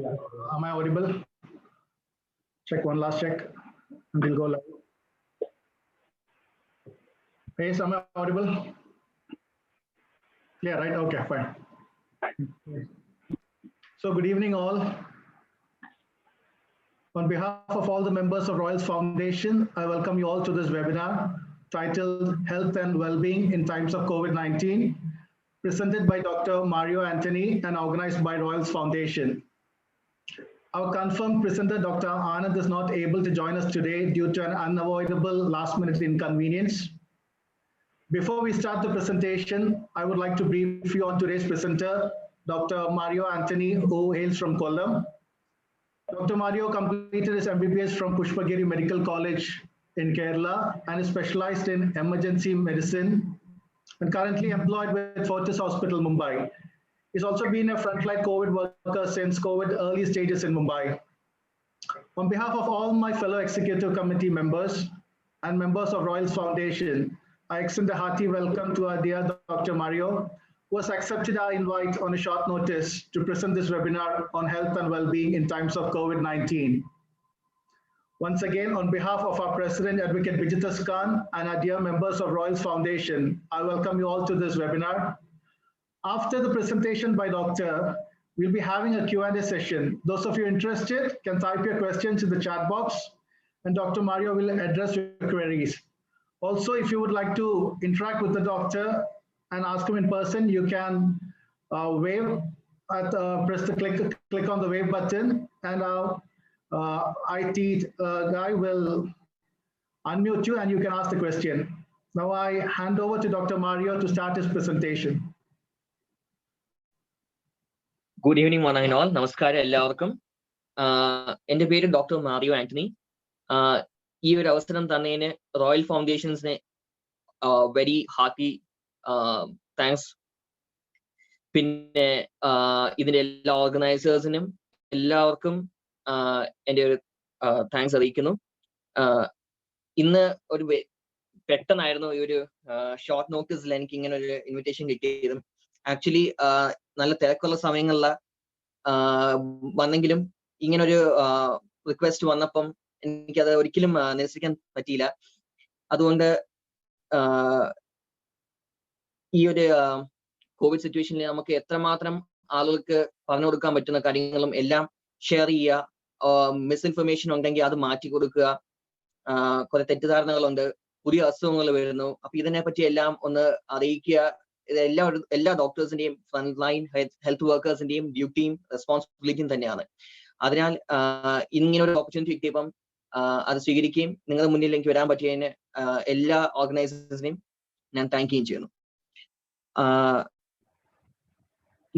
Am I audible? Check one last check and we'll go live. Yes, am I audible? Clear, right? Okay, fine. So good evening all. On behalf of all the members of Royals Foundation, I welcome you all to this webinar titled Health and Wellbeing in Times of COVID-19, presented by Dr. Mario Anthony and organized by Royals Foundation. Our confirmed presenter, Dr. Anand, is not able to join us today due to an unavoidable last-minute inconvenience. Before we start the presentation, I would like to brief you on today's presenter, Dr. Mario Anthony, who hails from Kollam. Dr. Mario completed his MBBS from Pushpagiri Medical College in Kerala and is specialized in emergency medicine and currently employed with Fortis Hospital, Mumbai. He's also been a frontline COVID worker since COVID early stages in Mumbai. On behalf of all my fellow executive committee members and members of Royals Foundation, I extend a hearty welcome to our dear Dr. Mario, who has accepted our invite on a short notice to present this webinar on health and well-being in times of COVID-19. Once again, on behalf of our President, Advocate Bijitas Khan, and our dear members of Royals Foundation, I welcome you all to this webinar. After the presentation by Dr., we'll be having a Q&A session. Those of you interested can type your questions in the chat box, and Dr. Mario will address your queries. Also, if you would like to interact with the doctor and ask him in person, you can wave at press the click on the wave button, and our IT guy will unmute you and you can ask the question. Now I hand over to Dr. Mario to start his presentation. Good evening, one and all. Namaskar, എല്ലാവർക്കും. എൻ്റെ പേര് doctor Mario Antony. ഈ ഒരു അവസരം തന്നതിന് royal ഫൗണ്ടേഷൻസിനെ very happy thanks. പിന്നെ ഇതിന്റെ എല്ലാ ഓർഗനൈസേഴ്സിനും എല്ലാവർക്കും എൻ്റെ ഒരു താങ്ക്സ് അറിയിക്കുന്നു. ഇന്ന് ഒരു പെട്ടെന്നായിരുന്നു ഈ ഒരു ഷോർട്ട് നോട്ടീസിൽ എനിക്ക് ഇങ്ങനെ ഒരു ഇൻവിറ്റേഷൻ കിട്ടിയതും. ആക്ച്വലി നല്ല തിരക്കുള്ള സമയങ്ങളിൽ വന്നെങ്കിലും ഇങ്ങനൊരു റിക്വസ്റ്റ് വന്നപ്പം എനിക്കത് ഒരിക്കലും നിരസിക്കാൻ പറ്റിയില്ല. അതുകൊണ്ട് ഈ ഒരു കോവിഡ് സിറ്റുവേഷനിൽ നമുക്ക് എത്രമാത്രം ആളുകൾക്ക് പറഞ്ഞു കൊടുക്കാൻ പറ്റുന്ന കാര്യങ്ങളും എല്ലാം ഷെയർ ചെയ്യുക. മിസ്ഇൻഫർമേഷൻ ഉണ്ടെങ്കിൽ അത് മാറ്റി കൊടുക്കുക. കുറെ തെറ്റിദ്ധാരണകളുണ്ട്, പുതിയ അസുഖങ്ങൾ വരുന്നു. അപ്പൊ ഇതിനെ പറ്റി എല്ലാം ഒന്ന് അറിയിക്കുക. ഇത് എല്ലാ ഡോക്ടേഴ്സിന്റെയും ഫ്രണ്ട് ലൈൻ ഹെൽത്ത് വർക്കേഴ്സിന്റെയും ഡ്യൂട്ടിയും റെസ്പോൺസിബിലിറ്റിയും തന്നെയാണ്. അതിനാൽ ഇങ്ങനെ ഒരു ഓപ്പർച്യൂണിറ്റി കിട്ടിയപ്പം അത് സ്വീകരിക്കുകയും നിങ്ങളുടെ മുന്നിലേക്ക് വരാൻ പറ്റിയതിന് എല്ലാ ഓർഗനൈസേഴ്സിനെയും ഞാൻ താങ്ക്യും ചെയ്യുന്നു.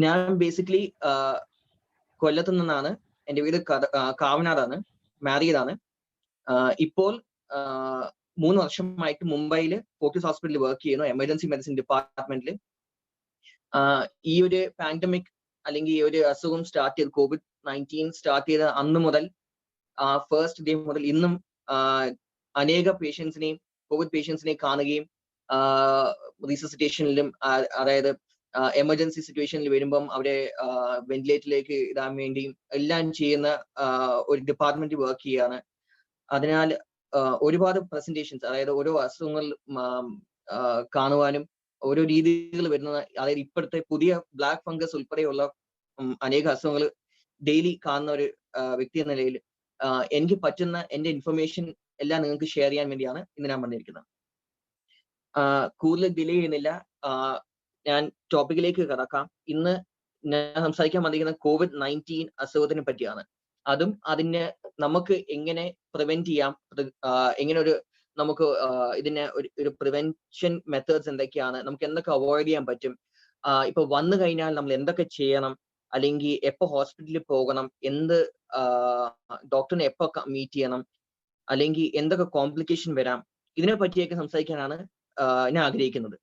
ഞാൻ ബേസിക്കലി കൊല്ലത്ത് നിന്നാണ്. എൻ്റെ വീട് കാവനാടാണ്. മാരീഡാണ്. ഇപ്പോൾ 3 വർഷമായിട്ട് മുംബൈയിൽ ഫോർട്ടിസ് ഹോസ്പിറ്റലിൽ വർക്ക് ചെയ്യുന്നു, എമർജൻസി മെഡിസിൻ ഡിപ്പാർട്ട്മെന്റിൽ. ഈ ഒരു പാൻഡമിക് അല്ലെങ്കിൽ ഈ ഒരു അസുഖം സ്റ്റാർട്ട് ചെയ്ത് COVID-19 സ്റ്റാർട്ട് ചെയ്ത അന്ന് മുതൽ ഫസ്റ്റ് ഡേ മുതൽ ഇന്നും അനേക പേഷ്യൻസിനെയും കോവിഡ് പേഷ്യൻസിനെയും കാണുകയും റീസസിറ്റേഷനിലും അതായത് എമർജൻസി സിറ്റുവേഷനിൽ വരുമ്പം അവരെ വെന്റിലേറ്ററിലേക്ക് ഇടാൻ വേണ്ടിയും എല്ലാം ചെയ്യുന്ന ഒരു ഡിപ്പാർട്ട്മെന്റ് വർക്ക് ചെയ്യാണ്. അതിനാൽ ഒരുപാട് പ്രസന്റേഷൻസ്, അതായത് ഓരോ അസുഖങ്ങൾ കാണുവാനും ഓരോ രീതികൾ വരുന്ന, അതായത് ഇപ്പോഴത്തെ പുതിയ ബ്ലാക്ക് ഫംഗസ് ഉൾപ്പെടെയുള്ള അനേക അസുഖങ്ങൾ ഡെയിലി കാണുന്ന ഒരു വ്യക്തി എന്ന നിലയിൽ എനിക്ക് പറ്റുന്ന എൻ്റെ ഇൻഫർമേഷൻ എല്ലാം നിങ്ങൾക്ക് ഷെയർ ചെയ്യാൻ വേണ്ടിയാണ് ഇന്ന് ഞാൻ വന്നിരിക്കുന്നത്. കൂടുതൽ ഡിലേ ചെയ്യുന്നില്ല, ഞാൻ ടോപ്പിക്കിലേക്ക് കടക്കാം. ഇന്ന് ഞാൻ സംസാരിക്കാൻ വന്നിരിക്കുന്നത് COVID-19 അസുഖത്തിനെ പറ്റിയാണ്. അതും അതിനെ നമുക്ക് എങ്ങനെ പ്രിവെന്റ് ചെയ്യാം, എങ്ങനെ ഒരു നമുക്ക് ഇതിനെ ഒരു പ്രിവെൻഷൻ മെത്തേഡ്സ് എന്തൊക്കെയാണ്, നമുക്ക് എന്തൊക്കെ അവോയ്ഡ് ചെയ്യാൻ പറ്റും, ഇപ്പൊ വന്നു കഴിഞ്ഞാൽ നമ്മൾ എന്തൊക്കെ ചെയ്യണം, അല്ലെങ്കിൽ എപ്പോ ഹോസ്പിറ്റലിൽ പോകണം, എന്ത് ഡോക്ടറിനെ എപ്പോ മീറ്റ് ചെയ്യണം, അല്ലെങ്കിൽ എന്തൊക്കെ കോംപ്ലിക്കേഷൻ വരാം, ഇതിനെ പറ്റിയൊക്കെ സംസാരിക്കാനാണ് ഞാൻ ആഗ്രഹിക്കുന്നത്.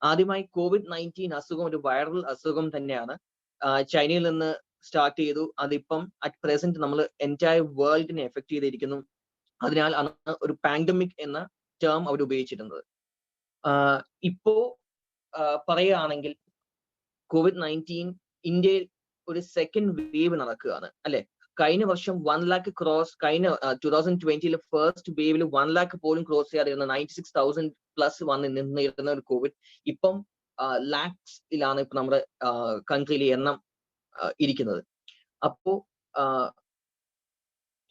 ആദ്യമായി COVID-19 അസുഖം ഒരു വൈറൽ അസുഖം തന്നെയാണ്. ചൈനയിൽ നിന്ന് സ്റ്റാർട്ട് ചെയ്തു. അതിപ്പം അറ്റ് പ്രസന്റ് നമ്മൾ എൻറ്റയർ വേൾഡിനെ എഫക്ട് ചെയ്തിരിക്കുന്നു. അതിനാൽ ആണ് ഒരു പാൻഡമിക് എന്ന ടേം അവർ ഉപയോഗിച്ചിരുന്നത്. ഇപ്പോ പറയുകയാണെങ്കിൽ COVID-19 ഇന്ത്യയിൽ ഒരു സെക്കൻഡ് വേവ് നടക്കുകയാണ് അല്ലെ. കഴിഞ്ഞ വർഷം 1 lakh ക്രോസ്, കഴിഞ്ഞ 2020 ഫസ്റ്റ് വേവിൽ 1 lakh പോലും ക്രോസ് ചെയ്യാതിരുന്ന 96,000+ വന്ന് നിന്നിരുന്ന ഒരു കോവിഡ് ഇപ്പം ലാക്സിലാണ് ഇപ്പൊ നമ്മുടെ കൺട്രിയിലെ എണ്ണം ഇരിക്കുന്നത്. അപ്പോ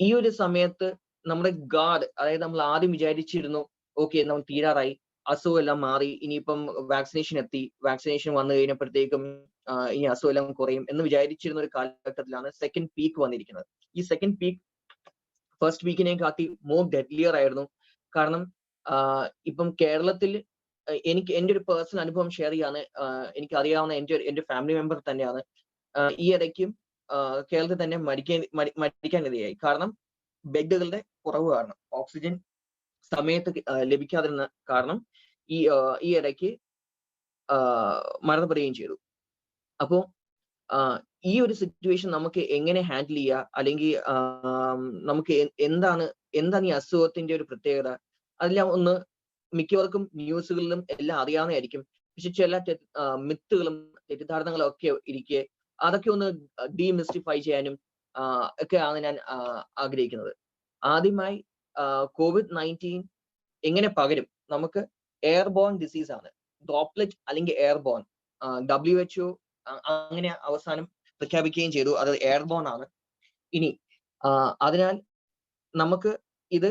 ഈ ഒരു സമയത്ത് നമ്മുടെ അതായത് നമ്മൾ ആദ്യം വിചാരിച്ചിരുന്നു ഓക്കെ നമ്മൾ തീരാറായി, അസുഖം എല്ലാം മാറി, ഇനിയിപ്പം വാക്സിനേഷൻ എത്തി, വാക്സിനേഷൻ വന്നു കഴിഞ്ഞപ്പോഴത്തേക്കും ഇനി അസുഖം എല്ലാം കുറയും എന്ന് വിചാരിച്ചിരുന്ന ഒരു കാലഘട്ടത്തിലാണ് സെക്കൻഡ് പീക്ക് വന്നിരിക്കുന്നത്. ഈ സെക്കൻഡ് പീക്ക് ഫസ്റ്റ് വീക്കിനെ കാട്ടി മോർ ഡെഡ്ലിയർ ആയിരുന്നു. കാരണം ഇപ്പം കേരളത്തിൽ എൻ്റെ ഒരു പേഴ്സണൽ അനുഭവം ഷെയർ ചെയ്യാണ്. എനിക്ക് അറിയാവുന്ന എൻ്റെ ഫാമിലി മെമ്പർ തന്നെയാണ് ഈ ഇടയ്ക്കും കേരളത്തിൽ തന്നെ മരിക്കാനിടയായി. കാരണം ബെഡുകളുടെ കുറവ് കാരണം, ഓക്സിജൻ സമയത്ത് ലഭിക്കാതിരുന്ന കാരണം ഈ ഇടയ്ക്ക് മരണപ്പെടുകയും ചെയ്തു. അപ്പോ ഈ ഒരു സിറ്റുവേഷൻ നമുക്ക് എങ്ങനെ ഹാൻഡിൽ ചെയ്യുക, അല്ലെങ്കിൽ നമുക്ക് എന്താണ് ഈ അസുഖത്തിന്റെ ഒരു പ്രത്യേകത, അതെല്ലാം ഒന്ന് മിക്കവർക്കും ന്യൂസുകളിലും എല്ലാം അറിയാവുന്നതായിരിക്കും. പക്ഷെ ചില മിത്തുകളും തെറ്റിദ്ധാരണകളും ഒക്കെ ഇരിക്കെ അതൊക്കെ ഒന്ന് ഡീമിസ്റ്റിഫൈ ചെയ്യാനും ഒക്കെയാണ് ഞാൻ ആഗ്രഹിക്കുന്നത്. ആദ്യമായി COVID-19 എങ്ങനെ പകരും? നമുക്ക് എയർബോൺ ഡിസീസ് ആണ്, ഡ്രോപ്ലെറ്റ് അല്ലെങ്കിൽ എയർബോൺ. WHO അങ്ങനെ അവസാനം പ്രഖ്യാപിക്കുകയും ചെയ്തു അത് എയർബോൺ ആണ്. ഇനി അതിനാൽ നമുക്ക് ഇത്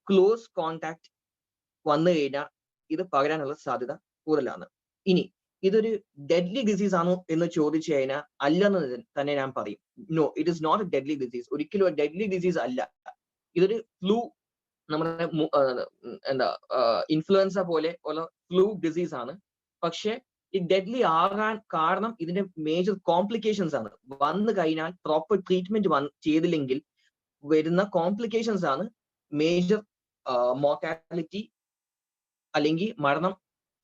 ക്ലോസ് കോണ്ടാക്ട് വന്നു കഴിഞ്ഞാൽ ഇത് പകരാനുള്ള സാധ്യത കൂടുതലാണ്. ഇനി ഇതൊരു ഡെഡ്ലി ഡിസീസ് ആണോ എന്ന് ചോദിച്ചു കഴിഞ്ഞാൽ അല്ലെന്ന് തന്നെ ഞാൻ പറയും. No, it is not a deadly disease. ഒരിക്കലും ഒരു ഡെഡ്ലി ഡിസീസ് അല്ല. ഇതൊരു ഫ്ലൂ, നമ്മുടെ ഇൻഫ്ലുവൻസ പോലെ ഉള്ള ഫ്ലൂ ഡിസീസ് ആണ്. പക്ഷെ ഈ ഡെഡ്ലി ആകാൻ കാരണം ഇതിന്റെ മേജർ കോംപ്ലിക്കേഷൻസ് ആണ്. വന്നു കഴിഞ്ഞാൽ പ്രോപ്പർ ട്രീറ്റ്മെന്റ് ചെയ്തില്ലെങ്കിൽ വരുന്ന കോംപ്ലിക്കേഷൻസ് ആണ് മേജർ മോർട്ടാലിറ്റി അല്ലെങ്കിൽ മരണം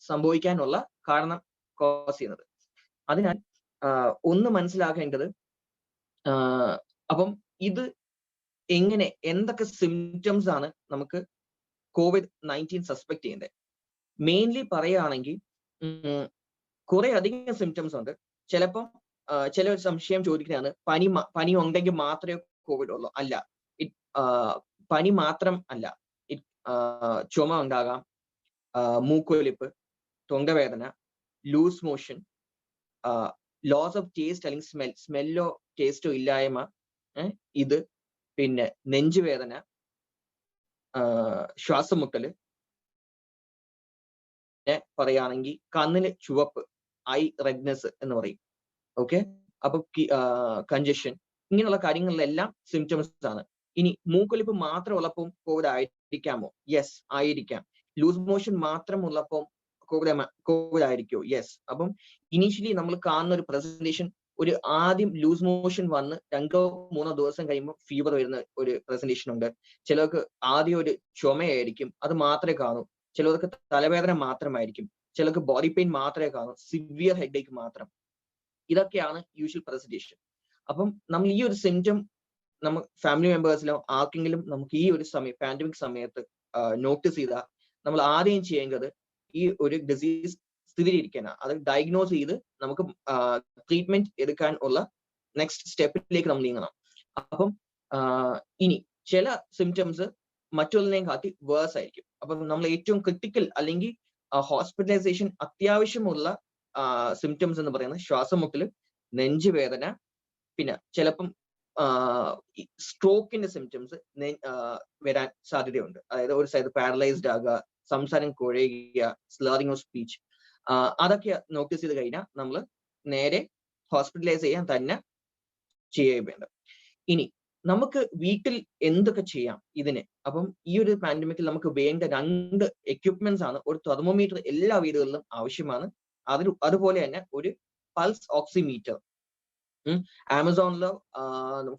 സംഭവിക്കാനുള്ള കാരണം കോസ് ചെയ്യുന്നത്. അതിനാൽ ഒന്ന് മനസ്സിലാക്കേണ്ടത്, അപ്പം ഇത് എന്തൊക്കെ സിംറ്റംസ് ആണ് നമുക്ക് COVID-19 സസ്പെക്ട് ചെയ്യുന്നത്? മെയിൻലി പറയുകയാണെങ്കിൽ കുറെ അധികം സിംറ്റംസ് ഉണ്ട്. ചിലപ്പം ചില സംശയം ചോദിക്കുന്നതാണ്, പനി ഉണ്ടെങ്കിൽ മാത്രമേ കോവിഡ് ഉള്ളൂ. അല്ല, പനി മാത്രം അല്ല, ചുമ ഉണ്ടാകാം, മൂക്കൊലിപ്പ്, തൊണ്ടവേദന, loose motion, loss of taste അല്ലെങ്കിൽ സ്മെല്ലോ ടേസ്റ്റോ ഇല്ലായ്മ, ഇത് പിന്നെ നെഞ്ചുവേദന, ശ്വാസമുട്ടല്, പറയുകയാണെങ്കിൽ കണ്ണിന് ചുവപ്പ്, ഐ റെഡ്നെസ് എന്ന് പറയും. ഓക്കെ, അപ്പൊ കൺജഷൻ, ഇങ്ങനെയുള്ള കാര്യങ്ങളിലെല്ലാം സിംറ്റംസ് ആണ്. ഇനി മൂക്കൊലിപ്പ് മാത്രം ഉള്ളപ്പോൾ കോവിഡ് ആയിരിക്കാമോ? യെസ്, ആയിരിക്കാം. ലൂസ് മോഷൻ മാത്രം ഉള്ളപ്പോൾ കോവിഡ് ആയിരിക്കുമോ? യെസ്. അപ്പം ഇനീഷ്യലി നമ്മൾ കാണുന്ന ഒരു പ്രസന്റേഷൻ, ഒരു ആദ്യം ലൂസ് മോഷൻ വന്ന് 2-3 ദിവസം കഴിയുമ്പോൾ ഫീവർ വരുന്ന ഒരു പ്രസന്റേഷൻ ഉണ്ട്. ചിലർക്ക് ആദ്യം ഒരു ചുമയായിരിക്കും, അത് മാത്രമേ കാണൂ. ചിലർക്ക് തലവേദന മാത്രമായിരിക്കും, ചിലർക്ക് ബോഡി പെയിൻ മാത്രമേ കാണൂ, സിവിയർ ഹെഡേക്ക് മാത്രം. ഇതൊക്കെയാണ് യൂഷ്വൽ പ്രസന്റേഷൻ. അപ്പം നമ്മൾ ഈ ഒരു സിംറ്റം നമുക്ക് ഫാമിലി മെമ്പേഴ്സിലോ ആർക്കെങ്കിലും നമുക്ക് ഈ ഒരു പാൻഡമിക് സമയത്ത് നോട്ടീസ് ചെയ്താൽ നമ്മൾ ആദ്യം ചെയ്യേണ്ടത് ഈ ഒരു ഡിസീസ് സ്ഥിരീകരിക്കാനാണ്. അത് ഡയഗ്നോസ് ചെയ്ത് നമുക്ക് ട്രീറ്റ്മെന്റ് എടുക്കാൻ ഉള്ള നെക്സ്റ്റ് സ്റ്റെപ്പിലേക്ക് നമ്മൾ നീങ്ങണം. അപ്പം ഇനി ചില സിംറ്റംസ് മറ്റുള്ളതിനെയും കാട്ടി വേഴ്സ് ആയിരിക്കും. അപ്പം നമ്മൾ ഏറ്റവും ക്രിട്ടിക്കൽ അല്ലെങ്കിൽ ഹോസ്പിറ്റലൈസേഷൻ അത്യാവശ്യമുള്ള സിംറ്റംസ് എന്ന് പറയുന്നത് ശ്വാസമുട്ടല്, നെഞ്ചുവേദന, പിന്നെ ചിലപ്പം സ്ട്രോക്കിന്റെ സിംറ്റംസ് വരാൻ സാധ്യതയുണ്ട്. അതായത് ഒരു സൈഡ് പാരലൈസ്ഡ് ആകുക, സംസാരം കുഴയുക, സ്ലറിംഗ് ഓഫ് സ്പീച്ച്, അതൊക്കെ നോട്ടീസ് ചെയ്ത് കഴിഞ്ഞാൽ നമ്മൾ നേരെ ഹോസ്പിറ്റലൈസ് ചെയ്യാൻ തന്നെ ചെയ്യേണ്ടത്. ഇനി നമുക്ക് വീട്ടിൽ എന്തൊക്കെ ചെയ്യാം ഇതിന്? അപ്പം ഈ ഒരു പാൻഡമിക്കിൽ നമുക്ക് വേണ്ട 2 എക്യുപ്മെന്റ്സ് ആണ്. ഒരു തെർമോമീറ്റർ എല്ലാ വീടുകളിലും ആവശ്യമാണ്. അതുപോലെ തന്നെ ഒരു പൾസ് ഓക്സിമീറ്റർ. ആമസോണിലോ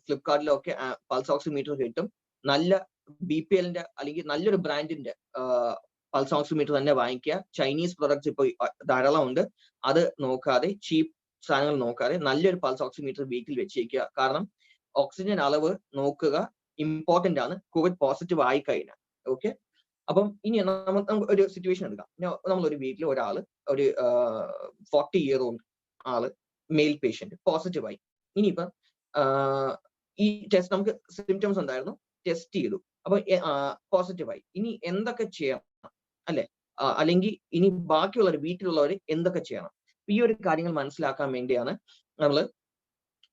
ഫ്ലിപ്കാർട്ടിലോ ഒക്കെ പൾസ് ഓക്സിമീറ്റർ കിട്ടും. നല്ല BPLന്റെ അല്ലെങ്കിൽ നല്ലൊരു ബ്രാൻഡിന്റെ പൾസ് ഓക്സിമീറ്റർ തന്നെ വാങ്ങിക്കുക. ചൈനീസ് പ്രൊഡക്ട്സ് ഇപ്പോൾ ധാരാളം ഉണ്ട്. അത് നോക്കാതെ, ചീപ്പ് സാധനങ്ങൾ നോക്കാതെ നല്ലൊരു പൾസ് ഓക്സിമീറ്റർ വീട്ടിൽ വെച്ചേക്കുക. കാരണം ഓക്സിജൻ അളവ് നോക്കുക ഇമ്പോർട്ടന്റ് ആണ് കോവിഡ് പോസിറ്റീവ് ആയി കഴിഞ്ഞാൽ. ഓക്കെ, അപ്പം ഇനി നമുക്ക് ഒരു സിറ്റുവേഷൻ എടുക്കാം. നമ്മളൊരു വീട്ടിൽ ഒരാള്, ഒരു 40 year old ആള്, മെയിൽ പേഷ്യന്റ് പോസിറ്റീവായി. ഇനിയിപ്പം ഈ ടെസ്റ്റ് നമുക്ക് സിംറ്റംസ് ഉണ്ടായിരുന്നു, ടെസ്റ്റ് ചെയ്തു, അപ്പൊ പോസിറ്റീവായി. ഇനി എന്തൊക്കെ ചെയ്യണം അല്ലെ? അല്ലെങ്കിൽ ഇനി ബാക്കിയുള്ളവർ വീട്ടിലുള്ളവർ എന്തൊക്കെ ചെയ്യണം? ഈ ഒരു കാര്യങ്ങൾ മനസ്സിലാക്കാൻ വേണ്ടിയാണ്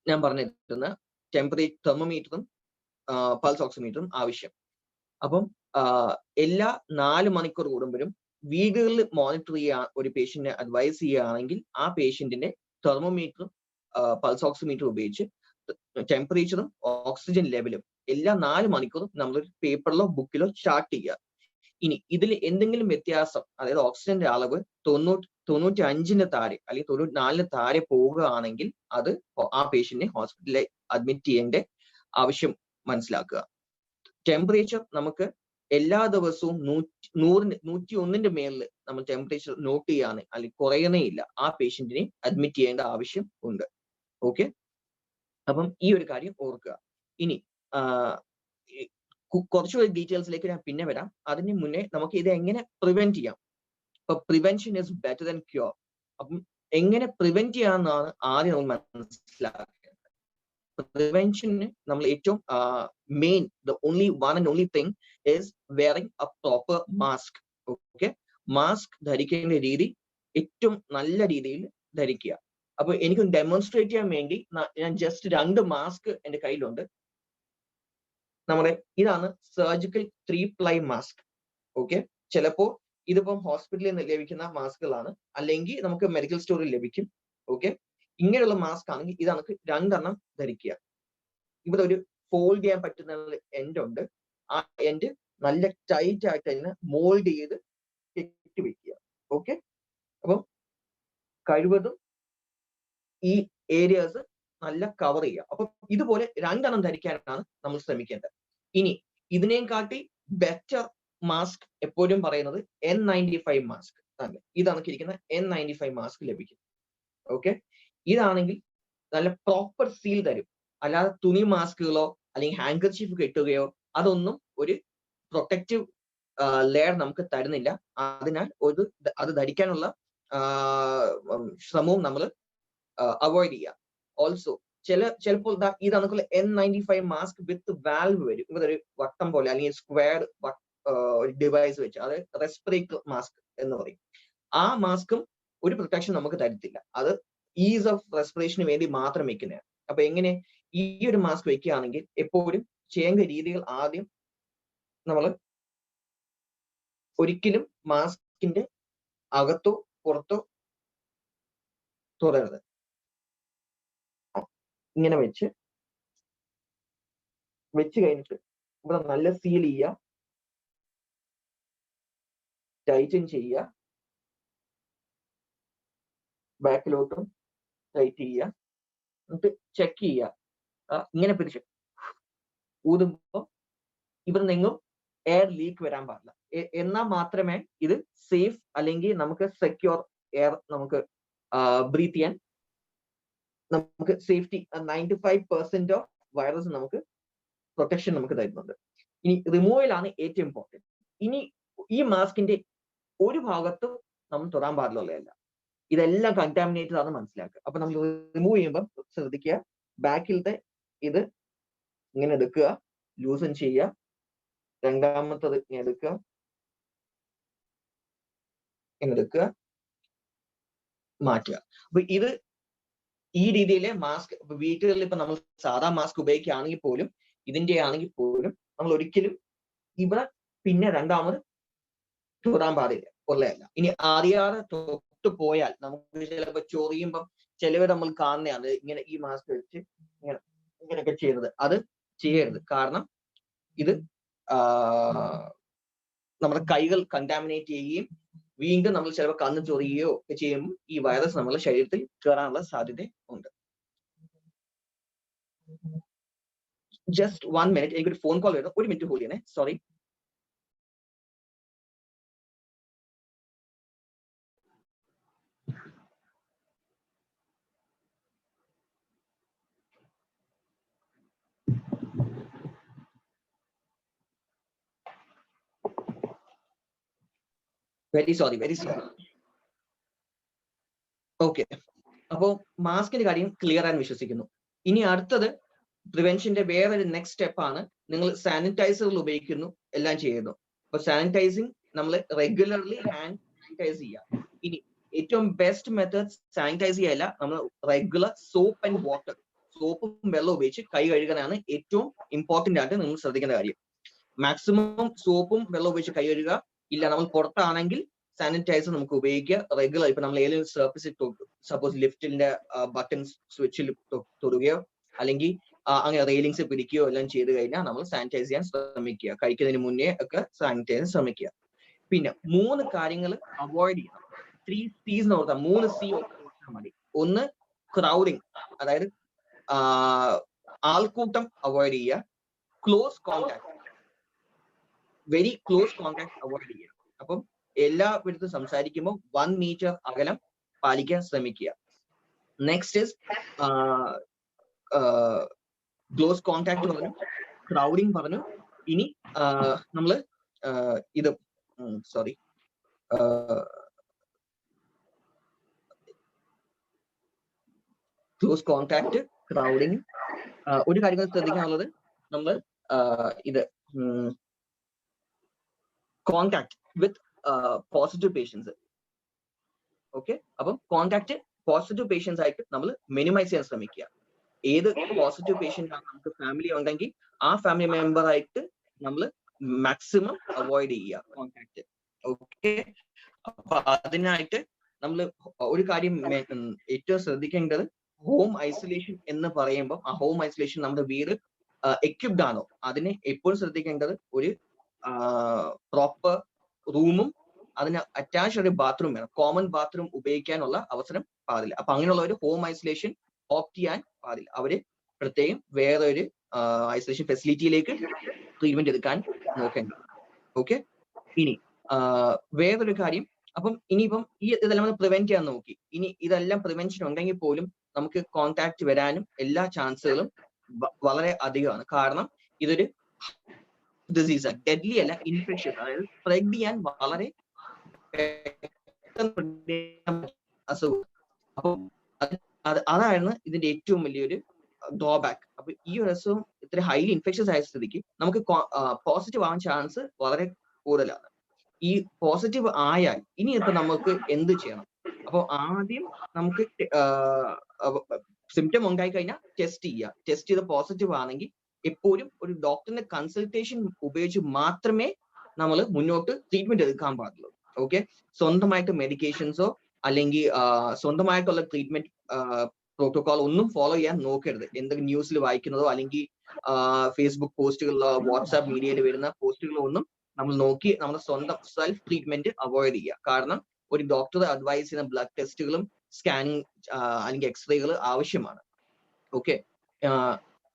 ഞാൻ പറഞ്ഞിരുന്ന തെർമോമീറ്ററും പൾസ് ഓക്സിമീറ്ററും ആവശ്യം. അപ്പം എല്ലാ 4 മണിക്കൂർ കൂടുമ്പോഴും വീടുകളിൽ മോണിറ്റർ ചെയ്യാൻ ഒരു പേഷ്യന്റിനെ അഡ്വൈസ് ചെയ്യുകയാണെങ്കിൽ ആ പേഷ്യന്റിന്റെ തെർമോമീറ്ററും പൾസ് ഓക്സിമീറ്ററും ഉപയോഗിച്ച് ടെമ്പറേച്ചറും ഓക്സിജൻ ലെവലും എല്ലാ 4 മണിക്കൂറും നമ്മൾ പേപ്പറിലോ ബുക്കിലോ ചാർട്ട് ചെയ്യുക. ഇനി ഇതിൽ എന്തെങ്കിലും വ്യത്യാസം, അതായത് ഓക്സിജന്റെ അളവ് 95 താഴെ അല്ലെങ്കിൽ 94 താഴെ പോവുകയാണെങ്കിൽ അത് ആ പേഷ്യന്റിനെ ഹോസ്പിറ്റലിൽ അഡ്മിറ്റ് ചെയ്യേണ്ട ആവശ്യം മനസ്സിലാക്കുക. ടെമ്പറേച്ചർ നമുക്ക് എല്ലാ ദിവസവും 101ന്റെ മേളിൽ നമ്മൾ ടെമ്പറേച്ചർ നോട്ട് ചെയ്യാണ് അല്ലെങ്കിൽ കുറയുന്നേ ഇല്ല, ആ പേഷ്യന്റിനെ അഡ്മിറ്റ് ചെയ്യേണ്ട ആവശ്യം ഉണ്ട്. ഓക്കെ, അപ്പം ഈ ഒരു കാര്യം ഓർക്കുക. ഇനി കുറച്ചുകൂടി ഡീറ്റെയിൽസിലേക്ക് ഞാൻ പിന്നെ വരാം. അതിന് മുന്നേ നമുക്ക് ഇത് എങ്ങനെ പ്രിവെന്റ് ചെയ്യാം. ഇപ്പൊ prevention is better than cure. അപ്പം എങ്ങനെ പ്രിവെന്റ് ചെയ്യാമെന്നാണ് ആദ്യം നമ്മൾ മനസ്സിലാക്കേണ്ടത്. പ്രിവെൻഷന് നമ്മൾ ഏറ്റവും main, the only one and only thing is wearing a proper mask. Okay, mask ധരിക്കേണ്ട രീതി ഏറ്റവും നല്ല രീതിയിൽ ധരിക്കുക. അപ്പൊ എനിക്ക് ഡെമോൺസ്ട്രേറ്റ് ചെയ്യാൻ വേണ്ടി ഞാൻ ജസ്റ്റ് 2 മാസ്ക് എന്റെ കയ്യിലുണ്ട്. നമ്മുടെ ഇതാണ് സർജിക്കൽ 3-ply മാസ്ക്. ഓക്കെ, ചിലപ്പോ ഇതിപ്പം ഹോസ്പിറ്റലിൽ നിന്ന് ലഭിക്കുന്ന മാസ്കുകളാണ്, അല്ലെങ്കിൽ നമുക്ക് മെഡിക്കൽ സ്റ്റോറിൽ ലഭിക്കും. ഓക്കെ, ഇങ്ങനെയുള്ള മാസ്ക് ആണെങ്കിൽ ഇത് നമുക്ക് 2 എണ്ണം ധരിക്കുക. ഇവിടെ ഒരു ഫോൾഡ് ചെയ്യാൻ പറ്റുന്ന എൻഡ് ഉണ്ട്. ആ എൻഡ് നല്ല ടൈറ്റ് ആയിട്ട് തന്നെ മോൾഡ് ചെയ്ത് കെട്ടി വെക്കുക. ഓക്കെ, അപ്പം കഴിവതും ഈ ഏരിയാസ് നല്ല കവർ ചെയ്യുക. അപ്പൊ ഇതുപോലെ 2 എണ്ണം ധരിക്കാനാണ് നമ്മൾ ശ്രമിക്കേണ്ടത്. ഇനി ഇതിനെയും കാട്ടി ബെറ്റർ മാസ്ക് എപ്പോഴും പറയുന്നത് N95 മാസ്ക് ആണ്. ഇതാണ് ഇരിക്കുന്ന N95 മാസ്ക് ലഭിക്കും. ഓക്കെ, ഇതാണെങ്കിൽ നല്ല പ്രോപ്പർ സീൽ തരും. അല്ലാതെ തുണി മാസ്കുകളോ അല്ലെങ്കിൽ ഹാൻഡ്കർച്ചീഫ് കെട്ടുകയോ അതൊന്നും ഒരു പ്രൊട്ടക്റ്റീവ് ലെയർ നമുക്ക് തരുന്നില്ല. അതിനാൽ അത് ധരിക്കാനുള്ള ശ്രമവും നമ്മൾ അവോയ്ഡ് ചെയ്യുക. ഓൾസോ ചിലപ്പോൾ ഇതാണ് N95 മാസ്ക് വിത്ത് വാൽവ് വരും. ഇവിടെ ഒരു വട്ടം പോലെ അല്ലെങ്കിൽ സ്ക്വയർ ഒരു ഡിവൈസ് വെച്ച്, അത് റെസ്പിറേറ്ററി മാസ്ക് എന്ന് പറയും. ആ മാസ്കും ഒരു പ്രൊട്ടക്ഷൻ നമുക്ക് തരത്തില്ല. അത് ഈസ് ഓഫ് റെസ്പിറേഷന് വേണ്ടി മാത്രം വെക്കുന്നതാണ്. അപ്പൊ എങ്ങനെ ഈ ഒരു മാസ്ക് വെക്കുകയാണെങ്കിൽ എപ്പോഴും ചെയ്യേണ്ട രീതികൾ, ആദ്യം നമ്മൾ ഒരിക്കലും മാസ്കിന്റെ അകത്തോ പുറത്തോ തുറരുത്. ഇങ്ങനെ വെച്ച് കഴിഞ്ഞിട്ട് ഇവിടെ നല്ല സീൽ ചെയ്യുക, ടൈറ്റൻ ചെയ്യുക, ബാക്കിലോട്ടും ടൈറ്റ് ചെയ്യുക, എന്നിട്ട് ചെക്ക് ചെയ്യുക. ഇങ്ങനെ പിടിച്ച് ഊതുമ്പോൾ ഇവിടെ നിന്നും എയർ ലീക്ക് വരാൻ പാടില്ല. എന്നാൽ മാത്രമേ ഇത് സേഫ് അല്ലെങ്കിൽ നമുക്ക് സെക്യൂർ എയർ നമുക്ക് ബ്രീത്ത് ചെയ്യാൻ നമുക്ക് സേഫ്റ്റി 95% ഓഫ് വൈറസ് നമുക്ക് പ്രൊട്ടക്ഷൻ നമുക്ക് തരുന്നുണ്ട്. ഇനി റിമൂവലാണ് ഏറ്റവും ഇമ്പോർട്ടൻറ്റ്. ഇനി ഈ മാസ്കിന്റെ ഒരു ഭാഗത്തും നമ്മൾ തൊടാൻ പാടില്ലുള്ളതല്ല. ഇതെല്ലാം കണ്ടാമിനേറ്റഡ് ആണ് മനസ്സിലാക്കുക. അപ്പൊ നമ്മൾ റിമൂവ് ചെയ്യുമ്പോൾ ശ്രദ്ധിക്കുക, ബാക്കിലത്തെ ഇത് ഇങ്ങനെ എടുക്കുക, ലൂസൺ ചെയ്യുക, രണ്ടാമത്തത് ഇങ്ങനെ എടുക്കുക, ഇങ്ങനെ എടുക്കുക, മാറ്റുക. അപ്പൊ ഇത് ഈ രീതിയിലെ മാസ്ക് വീട്ടുകളിൽ ഇപ്പൊ നമ്മൾ സാധാ മാസ്ക് ഉപയോഗിക്കുകയാണെങ്കിൽ പോലും, ഇതിന്റെ ആണെങ്കിൽ പോലും നമ്മൾ ഒരിക്കലും ഇവിടെ പിന്നെ രണ്ടാമത് തൊടാൻ പാടില്ല, ഉള്ളതല്ല. ഇനി അറിയാതെ തൊട്ട് പോയാൽ നമുക്ക് ചിലപ്പോൾ ചൊറിയുമ്പം ചിലവർ നമ്മൾ കാണുന്നതാണ് ഇങ്ങനെ ഈ മാസ്ക് വെച്ച് ഇങ്ങനെയൊക്കെ ചെയ്യുന്നത്. അത് ചെയ്യരുത്. കാരണം ഇത് നമ്മുടെ കൈകൾ കണ്ടാമിനേറ്റ് ചെയ്യുകയും വീണ്ടും നമ്മൾ ചിലപ്പോൾ കണ്ണ് ചൊറിയുകയോ ഒക്കെ ചെയ്യുമ്പോൾ ഈ വൈറസ് നമ്മുടെ ശരീരത്തിൽ കയറാനുള്ള സാധ്യത ഉണ്ട്. ജസ്റ്റ് 1 minute, എനിക്കൊരു ഫോൺ കോൾ വരുന്നു. 1 minute ഹോൾഡ് ചെയ്യണേ, സോറി. Very sorry. ഓക്കെ, അപ്പോ മാസ്കിന്റെ കാര്യം ക്ലിയർ ആണെന്ന് വിശ്വസിക്കുന്നു. ഇനി അടുത്തത് പ്രിവെൻഷന്റെ വേറൊരു നെക്സ്റ്റ് സ്റ്റെപ്പ് ആണ്. നിങ്ങൾ സാനിറ്റൈസറുകൾ ഉപയോഗിക്കുന്നു, എല്ലാം ചെയ്യുന്നു. അപ്പൊ സാനിറ്റൈസിങ് നമ്മൾ റെഗുലർലി ഹാൻഡ് സാനിറ്റൈസ് ചെയ്യുക. ഇനി ഏറ്റവും ബെസ്റ്റ് മെത്തേഡ് സാനിറ്റൈസ് ചെയ്യല്ല, നമ്മൾ റെഗുലർ സോപ്പ് ആൻഡ് വാട്ടർ, സോപ്പും വെള്ളം ഉപയോഗിച്ച് കൈ കഴുകാനാണ് ഏറ്റവും ഇമ്പോർട്ടന്റ് ആയിട്ട് നിങ്ങൾ ശ്രദ്ധിക്കേണ്ട കാര്യം. മാക്സിമം സോപ്പും വെള്ളം ഉപയോഗിച്ച് കൈ കഴുകുക. ഇല്ല നമ്മൾ പുറത്താണെങ്കിൽ സാനിറ്റൈസർ നമുക്ക് ഉപയോഗിക്കുക റെഗുലർ. ഇപ്പൊ നമ്മൾ ഏതെങ്കിലും സർഫസിൽ സപ്പോസ് ലിഫ്റ്റിന്റെ ബട്ടൺ സ്വിച്ചിൽ തൊടുകയോ അല്ലെങ്കിൽ അങ്ങനെ റെയിലിങ്സ് പിടിക്കുകയോ എല്ലാം ചെയ്ത് കഴിഞ്ഞാൽ നമ്മൾ സാനിറ്റൈസ് ചെയ്യാൻ ശ്രമിക്കുക. കഴിക്കുന്നതിന് മുന്നേ ഒക്കെ സാനിറ്റൈസ് ചെയ്യാൻ ശ്രമിക്കുക. പിന്നെ 3 കാര്യങ്ങൾ അവോയ്ഡ് ചെയ്യണം. 3 C's എന്ന് ഓർത്താൽ 3 C മതി. ഒന്ന് ക്രൗഡിങ്, അതായത് ആൾക്കൂട്ടം അവോയ്ഡ് ചെയ്യുക. Close contact, very close contact avoid ചെയ്യുക. അപ്പം എല്ലായിടത്തും സംസാരിക്കുമ്പോൾ 1 മീറ്റർ അകലം പാലിക്കാൻ ശ്രമിക്കുക. നെക്സ്റ്റ് ഇസ് ക്ലോസ് കോണ്ടാക്ട് പറഞ്ഞു, ക്രൗഡിങ് പറഞ്ഞു. ഇനി നമ്മള് ഇത് സോറി ക്ലോസ് കോണ്ടാക്ട്, ക്രൗഡിങ്. ഒരു കാര്യം ശ്രദ്ധിക്കാനുള്ളത്, നമ്മൾ ഇത് contact with positive patients. Okay, അപ്പം കോണ്ടാക്ട് പോസിറ്റീവ് പേഷ്യൻസ് ആയിട്ട് നമ്മൾ മിനിമൈസ് ചെയ്യാൻ ശ്രമിക്കുക. ഏത് പോസിറ്റീവ് പേഷ്യന്റ് ആണ് നമുക്ക് ഫാമിലി ഉണ്ടെങ്കിൽ ആ ഫാമിലി മെമ്പർ ആയിട്ട് നമ്മൾ മാക്സിമം അവോയ്ഡ് ചെയ്യുക കോണ്ടാക്ട്. ഓക്കെ, അപ്പൊ അതിനായിട്ട് നമ്മൾ ഒരു കാര്യം ഏറ്റവും ശ്രദ്ധിക്കേണ്ടത്, ഹോം ഐസൊലേഷൻ എന്ന് പറയുമ്പോൾ ആ ഹോം ഐസൊലേഷൻ നമ്മുടെ വീട് എക്യുപ്ഡ് ആണോ, അതിനെ എപ്പോഴും ശ്രദ്ധിക്കേണ്ടത് ഒരു പ്രോപ്പർ റൂമും അതിന് അറ്റാച്ച് ഒരു ബാത്റൂം വേണം. കോമൺ ബാത്റൂം ഉപയോഗിക്കാനുള്ള അവസരം പാടില്ല. അപ്പൊ അങ്ങനെയുള്ള ഒരു ഹോം ഐസൊലേഷൻ ഓപ്റ്റ് ചെയ്യാൻ പാടില്ല. അവര് പ്രത്യേകം വേറെ ഒരു ഐസൊലേഷൻ ഫെസിലിറ്റിയിലേക്ക് ട്രീറ്റ്മെന്റ് എടുക്കാൻ നോക്കേണ്ടത്. ഓക്കെ, ഇനി വേറൊരു കാര്യം, അപ്പം ഇനിയിപ്പം ഇതെല്ലാം നമ്മൾ പ്രിവെന്റ് ചെയ്യാൻ നോക്കി. ഇനി ഇതെല്ലാം പ്രിവെൻഷൻ ഉണ്ടെങ്കിൽ പോലും നമുക്ക് കോണ്ടാക്ട് വരാനും എല്ലാ ചാൻസുകളും വളരെ അധികമാണ്. കാരണം ഇതൊരു ഡിസീസ്, ഡെഡ്ലി അല്ല, ഇൻഫെക്ഷ്യസ്, അതായത് സ്പ്രെഡ് ചെയ്യാൻ വളരെ അസുഖം. അപ്പം അതാണ് ഇതിന്റെ ഏറ്റവും വലിയൊരു ഡ്രോബാക്ക്. അപ്പൊ ഈ ഒരു അസുഖം ഇത്ര ഹൈലി ഇൻഫെക്ഷ്യസ് ആയ സ്ഥിതിക്ക് നമുക്ക് പോസിറ്റീവ് ആവാൻ ചാൻസ് വളരെ കൂടുതലാണ്. ഈ പോസിറ്റീവ് ആയാൽ ഇനി ഇപ്പൊ നമുക്ക് എന്ത് ചെയ്യണം? അപ്പൊ ആദ്യം നമുക്ക് സിംറ്റം ഉണ്ടായി കഴിഞ്ഞാൽ ടെസ്റ്റ് ചെയ്യുക. ടെസ്റ്റ് ചെയ്ത് പോസിറ്റീവ് ആണെങ്കിൽ എപ്പോഴും ഒരു ഡോക്ടറിന്റെ കൺസൾട്ടേഷൻ ഉപയോഗിച്ച് മാത്രമേ നമ്മൾ മുന്നോട്ട് ട്രീറ്റ്മെന്റ് എടുക്കാൻ പാടുള്ളൂ. ഓക്കെ, സ്വന്തമായിട്ട് മെഡിക്കേഷൻസോ അല്ലെങ്കിൽ സ്വന്തമായിട്ടുള്ള ട്രീറ്റ്മെന്റ് പ്രോട്ടോകോൾ ഒന്നും ഫോളോ ചെയ്യാൻ നോക്കരുത്. എന്തെങ്കിലും ന്യൂസിൽ വായിക്കുന്നതോ അല്ലെങ്കിൽ ഫേസ്ബുക്ക് പോസ്റ്റുകളിലോ വാട്സാപ്പ് മീഡിയയിൽ വരുന്ന പോസ്റ്റുകളോ ഒന്നും നമ്മൾ നോക്കി നമ്മുടെ സ്വന്തം സെൽഫ് ട്രീറ്റ്മെന്റ് അവോയ്ഡ് ചെയ്യുക. കാരണം ഒരു ഡോക്ടർ അഡ്വൈസ് ചെയ്യുന്ന ബ്ലഡ് ടെസ്റ്റുകളും സ്കാനിങ് അല്ലെങ്കിൽ എക്സ്റേകൾ ആവശ്യമാണ്. ഓക്കെ,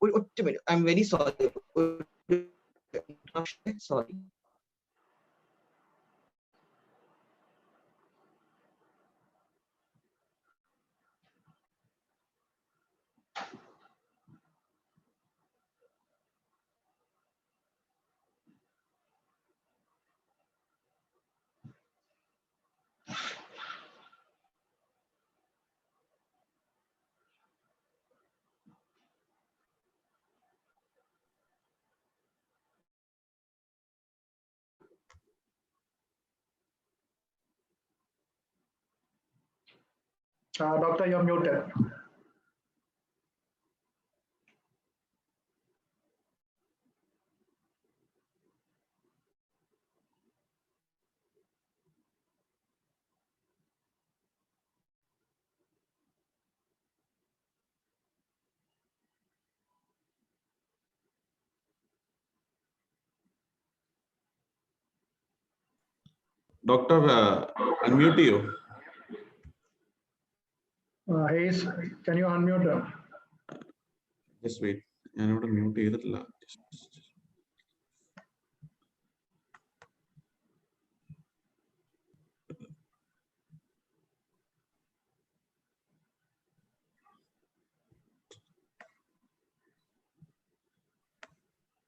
ഒറ്റ minute, I am very sorry. Doctor, you're muted. Doctor, unmute you. Hayes, can you unmute her? Just wait. I know to mute either.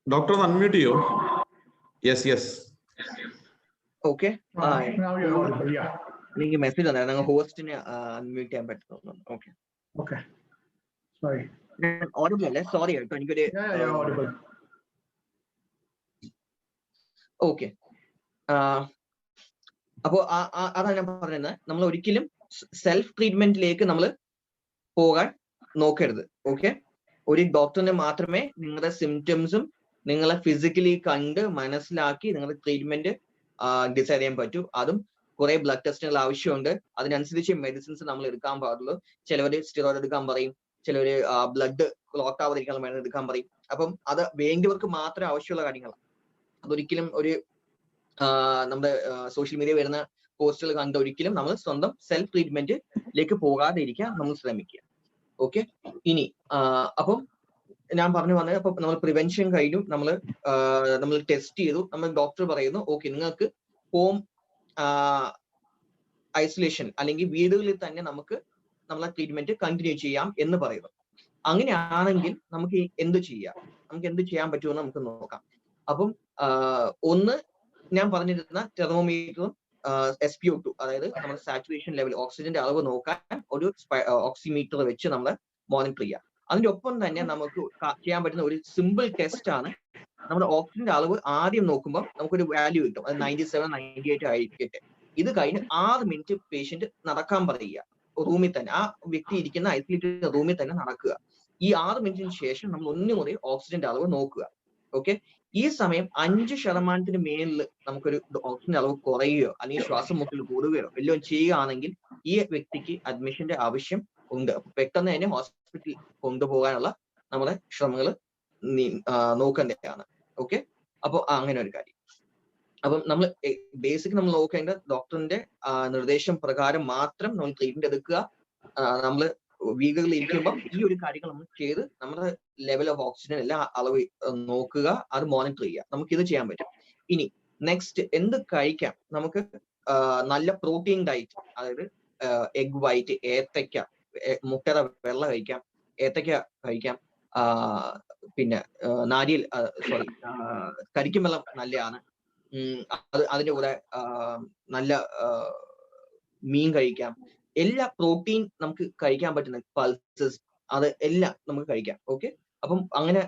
Doctor, unmute you. Yes, yes. Okay. Now you're audible. Yeah. എനിക്ക് message വന്നായിരുന്നു, ഹോസ്റ്റിനെ unmute ചെയ്യാൻ പറ്റുന്നു. Okay Okay. Sorry. Audible അല്ലേ? Sorry കേട്ടോ, എനിക്കൊരു Yeah, audible. Okay. അപ്പോ അതാണ് ഞാൻ പറയുന്നത്, നമ്മൾ ഒരിക്കലും സെൽഫ് ട്രീറ്റ്മെന്റിലേക്ക് നമ്മൾ പോകാൻ നോക്കരുത്. ഓക്കെ, ഒരു ഡോക്ടറിനെ മാത്രമേ നിങ്ങളുടെ സിംറ്റംസും നിങ്ങളെ ഫിസിക്കലി കണ്ട് മനസ്സിലാക്കി നിങ്ങളുടെ ട്രീറ്റ്മെന്റ് ഡിസൈഡ് ചെയ്യാൻ പറ്റൂ. അതും കുറെ ബ്ലഡ് ടെസ്റ്റുകൾ ആവശ്യമുണ്ട്. അതിനനുസരിച്ച് മെഡിസിൻസ് നമ്മൾ എടുക്കാൻ പാടുള്ളൂ. ചിലവര് സ്റ്റിറോയിഡ് എടുക്കാൻ പറയും, ചിലവര് ബ്ലഡ് ക്ലോട്ട് ആവാതിരിക്കാൻ മരുന്ന് എടുക്കാൻ പറയും. അപ്പം അത് വേണ്ടിയവർക്ക് മാത്രമേ ആവശ്യമുള്ള കാര്യങ്ങളാണ്. അതൊരിക്കലും ഒരു നമ്മുടെ സോഷ്യൽ മീഡിയ വരുന്ന പോസ്റ്റുകൾ കണ്ട് ഒരിക്കലും നമ്മൾ സ്വന്തം സെൽഫ് ട്രീറ്റ്മെന്റിലേക്ക് പോകാതെ ഇരിക്കാൻ നമ്മൾ ശ്രമിക്കുക. ഓക്കെ, ഇനി അപ്പം ഞാൻ പറഞ്ഞു വന്നത്, അപ്പൊ നമ്മൾ പ്രിവെൻഷൻ കഴിഞ്ഞു, നമ്മൾ ടെസ്റ്റ് ചെയ്തു, നമ്മൾ ഡോക്ടർ പറയുന്നു ഓക്കെ നിങ്ങൾക്ക് ഹോം ഐസൊലേഷൻ അല്ലെങ്കിൽ വീടുകളിൽ തന്നെ നമുക്ക് നമ്മളെ ട്രീറ്റ്മെന്റ് കണ്ടിന്യൂ ചെയ്യാം എന്ന് പറയുന്നു. അങ്ങനെയാണെങ്കിൽ നമുക്ക് എന്ത് ചെയ്യാം, നമുക്ക് എന്ത് ചെയ്യാൻ പറ്റുമെന്ന് നമുക്ക് നോക്കാം. അപ്പം ഒന്ന് ഞാൻ പറഞ്ഞിരുന്ന തെർമോമീറ്ററും SpO2, അതായത് നമ്മുടെ സാച്ചുറേഷൻ ലെവൽ ഓക്സിജന്റെ അളവ് നോക്കാൻ ഒരു ഓക്സിമീറ്റർ വെച്ച് നമ്മൾ മോണിറ്റർ ചെയ്യാം. അതിന്റെ ഒപ്പം തന്നെ നമുക്ക് ചെയ്യാൻ പറ്റുന്ന ഒരു സിമ്പിൾ ടെസ്റ്റ് ആണ്, നമ്മുടെ ഓക്സിജന്റെ അളവ് ആദ്യം നോക്കുമ്പോൾ നമുക്കൊരു വാല്യൂ കിട്ടും, അത് 97, 98 ആയിരിക്കട്ടെ. ഇത് കഴിഞ്ഞ് 6 മിനിറ്റ് പേഷ്യന്റ് നടക്കാൻ പറയുക, റൂമിൽ തന്നെ, ആ വ്യക്തി ഇരിക്കുന്ന ഐസൊലേറ്റഡ് റൂമിൽ തന്നെ നടക്കുക. ഈ 6 മിനിറ്റിന് ശേഷം നമ്മൾ ഒന്നുകൂടി ഓക്സിജന്റെ അളവ് നോക്കുക. ഓക്കെ, ഈ സമയം 5% മേലിൽ നമുക്കൊരു ഓക്സിജൻ അളവ് കുറയുകയോ അല്ലെങ്കിൽ ശ്വാസം മുട്ടൽ കൂടുകയോ എല്ലാം ചെയ്യുകയാണെങ്കിൽ ഈ വ്യക്തിക്ക് അഡ്മിഷന്റെ ആവശ്യം ഉണ്ട്. പെട്ടെന്ന് തന്നെ ഹോസ്പിറ്റലിൽ കൊണ്ടുപോകാനുള്ള നമ്മുടെ ശ്രമങ്ങൾ നോക്കേണ്ടതാണ്. ഓക്കെ, അപ്പോൾ അങ്ങനെ ഒരു കാര്യം. അപ്പം നമ്മൾ ബേസിക് നമ്മൾ നോക്കേണ്ടത് ഡോക്ടറിന്റെ നിർദ്ദേശം പ്രകാരം മാത്രം നമ്മൾ ട്രീറ്റ്മെന്റ് എടുക്കുക. നമ്മൾ വീടുകളിൽ ഇരിക്കുമ്പോൾ ഈ ഒരു കാര്യങ്ങൾ നമ്മൾ ചെയ്ത് നമ്മുടെ ലെവൽ ഓഫ് ഓക്സിജൻ എല്ലാം അളവ് നോക്കുക, അത് മോണിറ്റർ ചെയ്യുക. നമുക്ക് ഇത് ചെയ്യാൻ പറ്റും. ഇനി നെക്സ്റ്റ് എന്ത് കഴിക്കാം? നമുക്ക് നല്ല പ്രോട്ടീൻ ഡയറ്റ്, അതായത് എഗ് വൈറ്റ്, ഏത്തയ്ക്ക, മുട്ടയുടെ വെള്ള കഴിക്കാം, ഏത്തയ്ക്ക കഴിക്കാം, പിന്നെ കരിക്കും വെള്ളം നല്ലതാണ്. അതിന്റെ കൂടെ നല്ല മീൻ കഴിക്കാം. എല്ലാ പ്രോട്ടീൻ നമുക്ക് കഴിക്കാൻ പറ്റുന്ന പൾസസ്, അത് എല്ലാം നമുക്ക് കഴിക്കാം. ഓക്കെ, അപ്പം അങ്ങനെ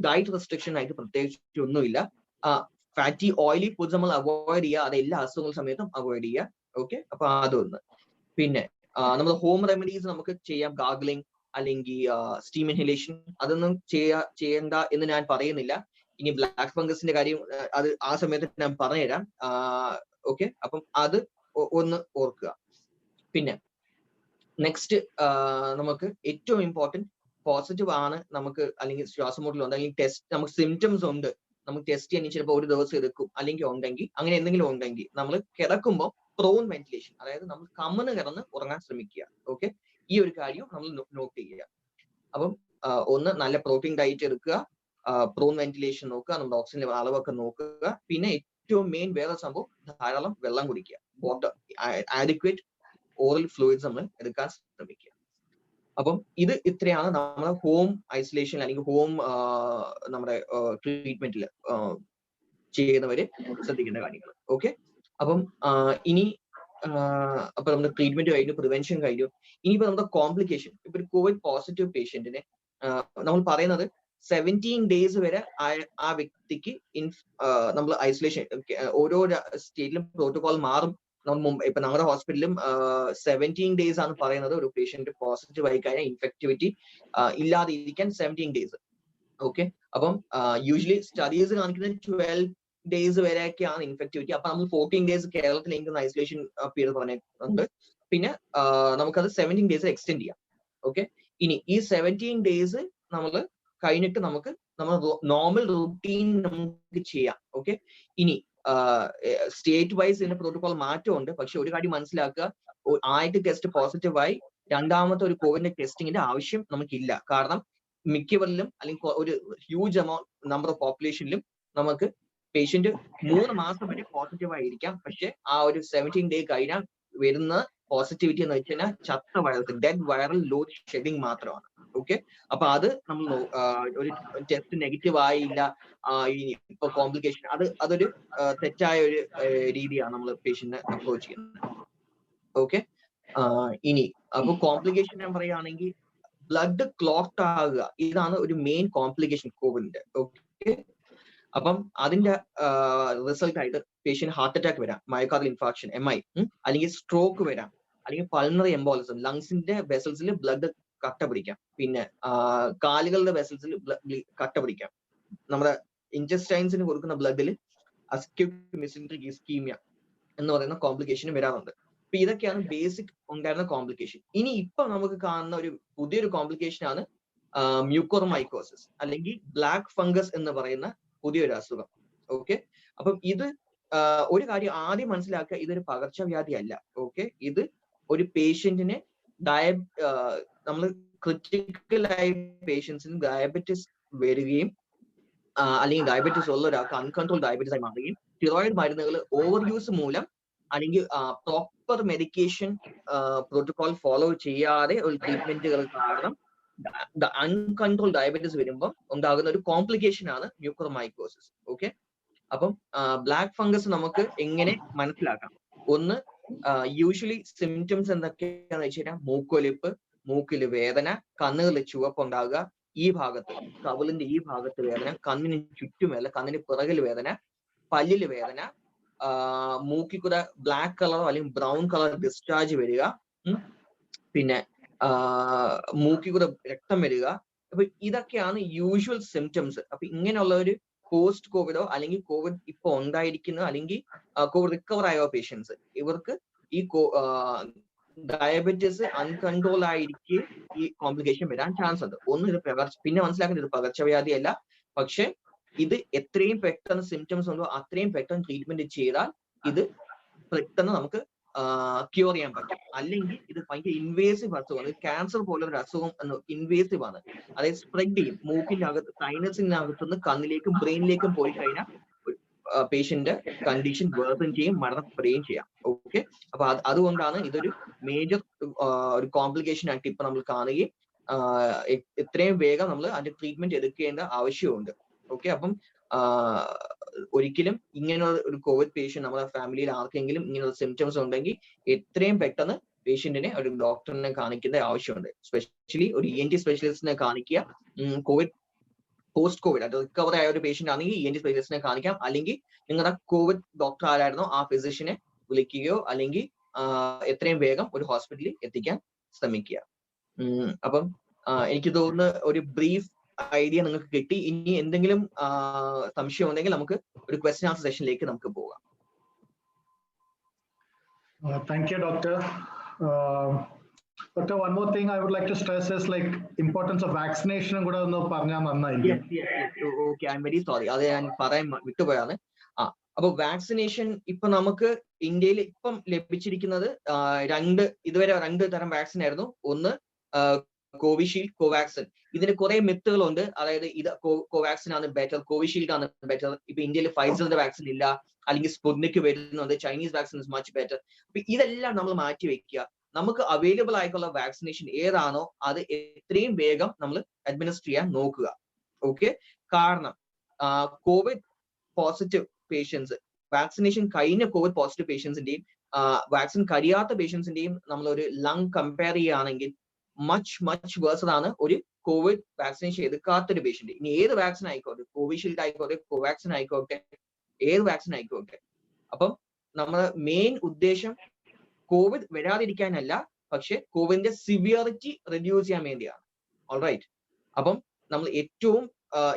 ഡയറ്റ് റെസ്ട്രിക്ഷൻ ആയിട്ട് പ്രത്യേകിച്ച് ഒന്നുമില്ല. ഫാറ്റി ഓയിലി ഫുഡ്സ് നമ്മൾ അവോയ്ഡ് ചെയ്യുക, അത് എല്ലാ അസുഖങ്ങൾ സമയത്തും അവോയ്ഡ് ചെയ്യുക. ഓക്കെ, അപ്പൊ അതൊന്ന്. പിന്നെ നമ്മൾ ഹോം റെമഡീസ് നമുക്ക് ചെയ്യാം, ഗാർഗ്ലിംഗ് അല്ലെങ്കിൽ സ്റ്റീം ഇൻഹലേഷൻ. അതൊന്നും ചെയ്യണ്ട എന്ന് ഞാൻ പറയുന്നില്ല. ഇനി ബ്ലാക്ക് ഫംഗസിന്റെ കാര്യം അത് ആ സമയത്ത് ഞാൻ പറഞ്ഞുതരാം. ഓക്കെ, അപ്പം അത് ഒന്ന് ഓർക്കുക. പിന്നെ നെക്സ്റ്റ് നമുക്ക് ഏറ്റവും ഇമ്പോർട്ടൻറ്റ്, പോസിറ്റീവ് ആണ് നമുക്ക്, അല്ലെങ്കിൽ ശ്വാസം മുട്ടലുണ്ട്, അല്ലെങ്കിൽ ടെസ്റ്റ് നമുക്ക് സിംറ്റംസ് ഉണ്ട്, നമുക്ക് ടെസ്റ്റ് ചെയ്യാൻ ചിലപ്പോൾ ഒരു ദിവസം എടുക്കും, അല്ലെങ്കിൽ ഉണ്ടെങ്കിൽ അങ്ങനെ എന്തെങ്കിലും ഉണ്ടെങ്കിൽ നമ്മൾ കിടക്കുമ്പോൾ പ്രോൺ വെന്റിലേഷൻ, അതായത് നമ്മൾ കമന്ന് കിടന്ന് ഉറങ്ങാൻ ശ്രമിക്കുക. ഓക്കെ, ഈ ഒരു കാര്യം നമ്മൾ നോട്ട് ചെയ്യുക. അപ്പം ഒന്ന് നല്ല പ്രോട്ടീൻ ഡയറ്റ് എടുക്കുക, പ്രോൺ വെന്റിലേഷൻ നോക്കുക, നമ്മുടെ ഓക്സിജൻ അളവൊക്കെ നോക്കുക. പിന്നെ ഏറ്റവും മെയിൻ വേറെ സംഭവം, ധാരാളം വെള്ളം കുടിക്കുക, വാട്ടർ, ആഡിക്വേറ്റ് ഓറൽ ഫ്ലൂയിഡ്സ് നമ്മൾ എടുക്കാൻ ശ്രമിക്കുക. അപ്പം ഇത്രയാണ് നമ്മുടെ ഹോം ഐസൊലേഷൻ അല്ലെങ്കിൽ ഹോം നമ്മുടെ ട്രീറ്റ്മെന്റിൽ ചെയ്യുന്നവര് ശ്രദ്ധിക്കേണ്ട കാര്യങ്ങൾ. ഓക്കെ, അപ്പം ഇനി അപ്പൊ നമ്മുടെ ട്രീറ്റ്മെന്റ് കഴിഞ്ഞു, പ്രിവെൻഷൻ കഴിഞ്ഞു. ഇനിയിപ്പോ നമ്മുടെ കോംപ്ലിക്കേഷൻ, ഇപ്പൊ ഒരു കോവിഡ് പോസിറ്റീവ് പേഷ്യന്റിനെ നമ്മൾ പറയുന്നത് 17 ഡേയ്സ് വരെ ആ വ്യക്തിക്ക് നമ്മൾ ഐസൊലേഷൻ, ഓരോ സ്റ്റേറ്റിലും പ്രോട്ടോകോൾ മാറും. ഇപ്പൊ നമ്മുടെ ഹോസ്പിറ്റലിലും 17 ഡേയ്സ് ആണ് പറയുന്നത്. ഒരു പേഷ്യന്റ് പോസിറ്റീവ് ആയി കഴിഞ്ഞാൽ ഇൻഫെക്ടിവിറ്റി ഇല്ലാതെ ഇരിക്കാൻ 17 ഡേയ്സ്. ഓക്കെ, അപ്പം യൂഷ്വലി സ്റ്റഡീസ് കാണിക്കുന്നത് 12 ഡേയ്സ് വരെയൊക്കെയാണ് ഇൻഫെക്ടിവിറ്റി. അപ്പൊ നമ്മൾ 14 ഡേയ്സ് കേരളത്തിൽ എനിക്ക് ഐസൊലേഷൻ പീരീഡ് പറഞ്ഞിട്ടുണ്ട്. പിന്നെ നമുക്കത് 17 ഡേയ്സ് എക്സ്റ്റെൻഡ് ചെയ്യാം. ഓക്കെ, ഇനി ഈ 17 ഡേയ്സ് നമ്മൾ കഴിഞ്ഞിട്ട് നമുക്ക് നമ്മൾ നോർമൽ റൂട്ടീൻ നമുക്ക് ചെയ്യാം. ഓക്കെ, ഇനി സ്റ്റേറ്റ് വൈസ് ഇതിന്റെ പ്രോട്ടോകോൾ മാറ്റമുണ്ട്. പക്ഷെ ഒരു കാര്യം മനസ്സിലാക്കുക, ആദ്യത്തെ ടെസ്റ്റ് പോസിറ്റീവായി രണ്ടാമത്തെ ഒരു കോവിഡിന്റെ ടെസ്റ്റിങ്ങിന്റെ ആവശ്യം നമുക്കില്ല. കാരണം മിക്കവരിലും അല്ലെങ്കിൽ ഒരു ഹ്യൂജ് നമ്പർ ഓഫ് പോപ്പുലേഷനിലും നമുക്ക് പേഷ്യന്റ് 3 മാസം വരെ പോസിറ്റീവ് ആയിരിക്കാം. പക്ഷെ ആ ഒരു 17 ഡേ കഴിഞ്ഞാൽ വരുന്ന പോസിറ്റിവിറ്റി എന്ന് വെച്ച് കഴിഞ്ഞാൽ ചത്ത virus, dead viral load shedding മാത്രമാണ്. ഓക്കെ, അപ്പൊ അത് നമ്മൾ ഒരു ടെസ്റ്റ് നെഗറ്റീവ് ആയില്ല, ഇപ്പൊ കോംപ്ലിക്കേഷൻ, അതൊരു തെറ്റായ ഒരു രീതിയാണ് നമ്മൾ പേഷ്യന്റിനെ അപ്രോച്ച് ചെയ്യുന്നത്. ഓക്കെ, ഇനി അപ്പൊ കോംപ്ലിക്കേഷൻ ഞാൻ പറയുകയാണെങ്കിൽ ബ്ലഡ് ക്ലോട്ട് ആകുക, ഇതാണ് ഒരു മെയിൻ കോംപ്ലിക്കേഷൻ കോവിഡിന്റെ. ഓക്കെ, അപ്പം അതിന്റെ റിസൾട്ട് ആയിട്ട് പേഷ്യന്റ് ഹാർട്ട് അറ്റാക്ക് വരാം, മയോകാർഡിയൽ ഇൻഫാക്ഷൻ MI, അല്ലെങ്കിൽ സ്ട്രോക്ക് വരാം, അല്ലെങ്കിൽ പൾമണറി എംബോളിസം, ലങ്സിന്റെ വെസൽസിൽ ബ്ലഡ് കട്ട പിടിക്കാം, പിന്നെ കാലുകളുടെ വെസൽസിൽ കട്ട പിടിക്കാം, നമ്മുടെ ഇൻറ്റസ്റ്റൈൻസിന് കൊടുക്കുന്ന ബ്ലഡിൽ അക്യൂട്ട് മെസെൻട്രിക് ഇസ്കീമിയ എന്ന് പറയുന്ന കോംപ്ലിക്കേഷൻ വരാറുണ്ട്. അപ്പൊ ഇതൊക്കെയാണ് ബേസിക് ഉണ്ടായിരുന്ന കോംപ്ലിക്കേഷൻ. ഇനി ഇപ്പൊ നമുക്ക് കാണുന്ന ഒരു പുതിയൊരു കോംപ്ലിക്കേഷൻ ആണ് മ്യൂക്കോർമൈക്കോസിസ് അല്ലെങ്കിൽ ബ്ലാക്ക് ഫംഗസ് എന്ന് പറയുന്ന പുതിയൊരു അസുഖം. ഓക്കെ, അപ്പം ഇത് ഒരു കാര്യം ആദ്യം മനസ്സിലാക്കുക, ഇതൊരു പകർച്ചവ്യാധി അല്ല. ഓക്കെ, ഇത് ഒരു പേഷ്യന്റിന് നമ്മൾ ക്രിട്ടിക്കലായ പേഷ്യൻസിന് ഡയബറ്റിസ് വരികയും അല്ലെങ്കിൽ ഡയബറ്റിസ് ഉള്ള ഒരാൾക്ക് അൺകൺട്രോൾ ഡയബറ്റിസ് ആയി മാറുകയും സ്റ്റിറോയിഡ് മരുന്നുകൾ ഓവർ യൂസ് മൂലം അല്ലെങ്കിൽ പ്രോപ്പർ മെഡിക്കേഷൻ പ്രോട്ടോകോൾ ഫോളോ ചെയ്യാതെ ഒരു ട്രീറ്റ്മെന്റുകൾ കാരണം അൺകൺട്രോൾ ഡയബറ്റിസ് വരുമ്പോൾ ഉണ്ടാകുന്ന ഒരു കോംപ്ലിക്കേഷൻ ആണ് മ്യൂക്കോർമൈക്കോസിസ്. ഓക്കെ, അപ്പം ബ്ലാക്ക് ഫംഗസ് നമുക്ക് എങ്ങനെ മനസ്സിലാക്കാം? ഒന്ന്, യൂഷ്വലി സിംറ്റംസ് എന്തൊക്കെയാണെന്ന് വെച്ച് കഴിഞ്ഞാൽ മൂക്കൊലിപ്പ്, മൂക്കിൽ വേദന, കണ്ണുകളിൽ ചുവപ്പുണ്ടാകുക, ഈ ഭാഗത്ത് കവിളിന്റെ ഈ ഭാഗത്ത് വേദന, കണ്ണിന് ചുറ്റുമല്ല കണ്ണിന് പിറകിൽ വേദന, പല്ലില് വേദന, മൂക്കിൽ കൂടെ ബ്ലാക്ക് കളറോ അല്ലെങ്കിൽ ബ്രൗൺ കളർ ഡിസ്ചാർജ് വരിക, പിന്നെ മൂക്കിൽ കൂടെ രക്തം വരിക. അപ്പൊ ഇതൊക്കെയാണ് യൂഷ്വൽ സിംറ്റംസ്. അപ്പൊ ഇങ്ങനെയുള്ള ഒരു പോസ്റ്റ് കോവിഡോ അല്ലെങ്കിൽ കോവിഡ് ഇപ്പൊ ഉണ്ടായിരിക്കുന്ന അല്ലെങ്കിൽ കോവിഡ് റിക്കവർ ആയ പേഷ്യൻസ്, ഇവർക്ക് ഈ ഡയബറ്റിസ് അൺകൺട്രോൾ ആയിരിക്കെ ഈ കോംപ്ലിക്കേഷൻ വരാൻ ചാൻസ് ഉണ്ട്. ഒന്ന്, ഇത് പിന്നെ മനസ്സിലാക്കുന്നത് ഇത് പകർച്ചവ്യാധി അല്ല, പക്ഷെ ഇത് എത്രയും പെട്ടെന്ന് സിംറ്റംസ് ഉണ്ടോ അത്രയും പെട്ടെന്ന് ട്രീറ്റ്മെന്റ് ചെയ്താൽ ഇത് പെട്ടെന്ന് നമുക്ക് ക്യൂർ ചെയ്യാൻ പറ്റും. അല്ലെങ്കിൽ ഇത് ഭയങ്കര ഇൻവേസീവ് അസുഖമാണ്. ക്യാൻസർ പോലൊരു അസുഖം ഇൻവേസീവ് ആണ്, അതായത് സ്പ്രെഡ് ചെയ്യും. മൂക്കിന്റെ അകത്ത് സൈനസിനകത്തുനിന്ന് കണ്ണിലേക്കും ബ്രെയിനിലേക്കും പോയി കഴിഞ്ഞാൽ പേഷ്യന്റ് കണ്ടീഷൻ വേർസൺ ചെയ്യും, മരണപ്പെടുകയും ചെയ്യാം. ഓക്കെ, അപ്പൊ അതുകൊണ്ടാണ് ഇതൊരു മേജർ ഒരു കോംപ്ലിക്കേഷൻ ആയിട്ട് ഇപ്പൊ നമ്മൾ കാണുകയും എത്രയും വേഗം നമ്മൾ അതിന്റെ ട്രീറ്റ്മെന്റ് എടുക്കേണ്ട ആവശ്യമുണ്ട്. ഓക്കെ, അപ്പം ഒരിക്കലും ഇങ്ങനെ ഒരു കോവിഡ് പേഷ്യന്റ് നമ്മുടെ ഫാമിലിയിൽ ആർക്കെങ്കിലും ഇങ്ങനെയുള്ള സിംറ്റംസ് ഉണ്ടെങ്കിൽ എത്രയും പെട്ടെന്ന് പേഷ്യന്റിനെ ഒരു ഡോക്ടറിനെ കാണിക്കേണ്ട ആവശ്യമുണ്ട്. സ്പെഷ്യലി ഒരു ENT സ്പെഷ്യലിസ്റ്റിനെ കാണിക്കുക. കോവിഡ് പോസ്റ്റ് കോവിഡ് അത് റിക്കവർ ആയ ഒരു പേഷ്യന്റ് ആണെങ്കിൽ ENT സ്പെഷ്യലിസ്റ്റിനെ കാണിക്കാം, അല്ലെങ്കിൽ നിങ്ങളുടെ കോവിഡ് ഡോക്ടർ ആരായിരുന്നോ ആ ഫിസിഷ്യനെ വിളിക്കുകയോ അല്ലെങ്കിൽ എത്രയും വേഗം ഒരു ഹോസ്പിറ്റലിൽ എത്തിക്കാൻ ശ്രമിക്കുക. അപ്പം എനിക്ക് തോന്നുന്ന ഒരു ബ്രീഫ് ഐഡിയ നിങ്ങൾക്ക് കിട്ടി. ഇനി എന്തെങ്കിലും സംശയം ഉണ്ടെങ്കിൽ നമുക്ക് ഒരു ക്വസ്റ്റ്യൻ ആൻസർ സെഷനിലേക്ക് നമുക്ക് പോകാം. Thank you, Doctor. Doctor, one more thing I would like to stress is like importance of vaccination. Okay, I'm very sorry. അത് ഞാൻ പറയാൻ വിട്ടുപോയാണ്. അപ്പൊ വാക്സിനേഷൻ ഇപ്പൊ നമുക്ക് ഇന്ത്യയിൽ ഇപ്പം ലഭിച്ചിരിക്കുന്നത് ഇതുവരെ രണ്ട് തരം വാക്സിൻ ആയിരുന്നു. ഒന്ന് കോവിഷീൽഡ്, കോവാക്സിൻ. ഇതിന് കുറെ മിത്തുകളുണ്ട്. അതായത് ഇത് കോവാക്സിൻ ആണ് ബെറ്റർ, കോവിഷീൽഡ് ആണ് ബെറ്റർ. ഇപ്പൊ ഇന്ത്യയിൽ ഫൈസറിന്റെ വാക്സിൻ ഇല്ല, അല്ലെങ്കിൽ സ്പുട്നിക് വരുന്നുണ്ട്, Chinese vaccine is much better. അപ്പൊ ഇതെല്ലാം നമ്മൾ മാറ്റി വെക്കുക. നമുക്ക് അവൈലബിൾ ആയിട്ടുള്ള വാക്സിനേഷൻ ഏതാണോ അത് എത്രയും വേഗം നമ്മൾ അഡ്മിനിസ്റ്റർ ചെയ്യാൻ നോക്കുക. ഓക്കെ, കാരണം കോവിഡ് പോസിറ്റീവ് പേഷ്യൻസ്, വാക്സിനേഷൻ കഴിഞ്ഞ കോവിഡ് പോസിറ്റീവ് പേഷ്യൻസിന്റെയും വാക്സിൻ കഴിയാത്ത പേഷ്യൻസിന്റെയും നമ്മളൊരു ലങ് കമ്പയർ ചെയ്യുകയാണെങ്കിൽ മച്ച് വേഴ്സർ ആണ് ഒരു കോവിഡ് വാക്സിനേഷൻ എടുക്കാത്തൊരു പേഷ്യന്റ്. ഇനി ഏത് വാക്സിൻ ആയിക്കോട്ടെ, കോവിഷീൽഡ് ആയിക്കോട്ടെ, കോവാക്സിൻ ആയിക്കോട്ടെ, ഏത് വാക്സിൻ ആയിക്കോട്ടെ. അപ്പം നമ്മുടെ മെയിൻ ഉദ്ദേശം കോവിഡ് വരാതിരിക്കാനല്ല, പക്ഷെ കോവിഡിന്റെ സിവിയറിറ്റി റെഡ്യൂസ് ചെയ്യാൻ വേണ്ടിയാണ്. ഓൾറൈറ്റ്, അപ്പം നമ്മൾ ഏറ്റവും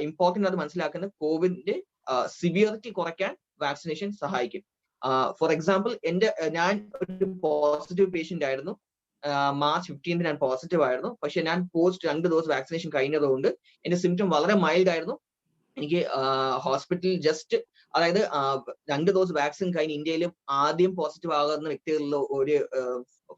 ഇമ്പോർട്ടന്റ് അത് മനസ്സിലാക്കുന്നത് കോവിഡിന്റെ സിവിയറിറ്റി കുറയ്ക്കാൻ വാക്സിനേഷൻ സഹായിക്കും. ഫോർ എക്സാമ്പിൾ, ഞാൻ ഒരു പോസിറ്റീവ് പേഷ്യന്റ് ആയിരുന്നു. March 15 ഞാൻ പോസിറ്റീവ് ആയിരുന്നു. പക്ഷെ ഞാൻ പോസ്റ്റ് 2 ഡോസ് വാക്സിനേഷൻ കഴിഞ്ഞതുകൊണ്ട് എന്റെ സിംറ്റം വളരെ മൈൽഡ് ആയിരുന്നു. എനിക്ക് ഹോസ്പിറ്റലിൽ ജസ്റ്റ്, അതായത് 2 ഡോസ് വാക്സിൻ കഴിഞ്ഞ് ഇന്ത്യയിൽ ആദ്യം പോസിറ്റീവ് ആകുന്ന വ്യക്തികളിൽ ഒരു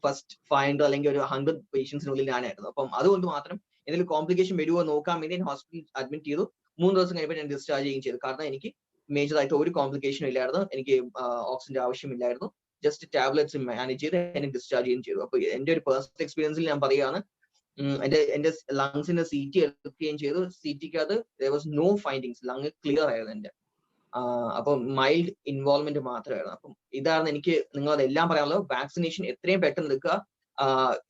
ഫസ്റ്റ് 500 അല്ലെങ്കിൽ ഒരു 100 പേഷ്യൻസിനുള്ളിൽ ഞാനായിരുന്നു. അപ്പം അതുകൊണ്ട് മാത്രം എന്തെങ്കിലും കോംപ്ലിക്കേഷൻ വരുമോ നോക്കാൻ വേണ്ടി ഞാൻ ഹോസ്പിറ്റലിൽ അഡ്മിറ്റ് ചെയ്തു. 3 ദിവസം കഴിഞ്ഞപ്പോൾ ഞാൻ ഡിസ്ചാർജ് ചെയ്യുകയും ചെയ്തു. കാരണം എനിക്ക് മേജർ ആയിട്ട് ഒരു കോംപ്ലിക്കേഷനും ഇല്ലായിരുന്നു. എനിക്ക് ഓക്സിജന്റെ ആവശ്യമില്ലായിരുന്നു. ജസ്റ്റ് ടാബ്ലറ്റ്സ് മാനേജ് ചെയ്ത് എന്നെ ഡിസ്ചാർജ് ചെയ്യുകയും ചെയ്തു. അപ്പൊ എന്റെ ഒരു പേഴ്സണൽ എക്സ്പീരിയൻസിൽ ഞാൻ പറയുകയാണ്, എന്റെ ലങ്സിന്റെ CT എടുക്കുകയും ചെയ്തു. CTക്കകത്ത് there was no findings, lung clear ആയിരുന്നു എന്റെ. അപ്പൊ മൈൽഡ് ഇൻവോൾവ്മെന്റ് മാത്രമായിരുന്നു. അപ്പം ഇതാണ് എനിക്ക് നിങ്ങളത് എല്ലാം പറയാനുള്ളത്. വാക്സിനേഷൻ എത്രയും പെട്ടെന്ന് എടുക്കുക.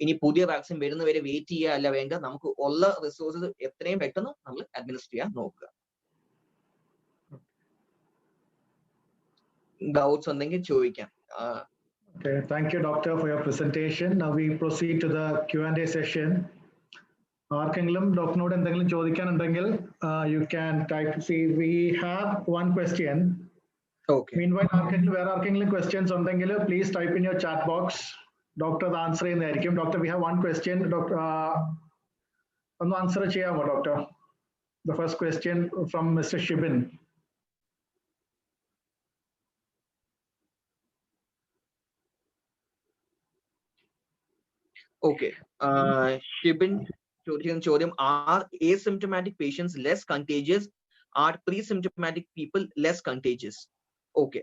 ഇനി പുതിയ വാക്സിൻ വരുന്നവരെ വെയിറ്റ് ചെയ്യുക അല്ല വേണ്ട, നമുക്ക് ഉള്ള റിസോഴ്സസ് എത്രയും പെട്ടെന്ന് നമ്മൾ അഡ്മിനിസ്റ്റർ ചെയ്യാൻ നോക്കുക. ഡൗട്ട്സ് ഉണ്ടെങ്കിൽ ചോദിക്കാം. Okay, thank you, Doctor, for your presentation. Now we proceed to the Q&A session. ആർക്കെങ്കിലും ഡോക്ടറിനോട് എന്തെങ്കിലും ചോദിക്കാനുണ്ടെങ്കിൽ you can type. See, we have one question. Okay. Meanwhile, വേറെ ആർക്കെങ്കിലും questions ഉണ്ടെങ്കിൽ please type in your chat box. Doctor answer ചെയ്യുന്നതായിരിക്കും. Doctor, we have one question. Doctor, ഒന്ന് answer ചെയ്യാമോ doctor? The first question from Mr. Shibin. Okay. Shibin ചോദ്യം, are asymptomatic patients less contagious? Are pre-symptomatic people less contagious? Okay.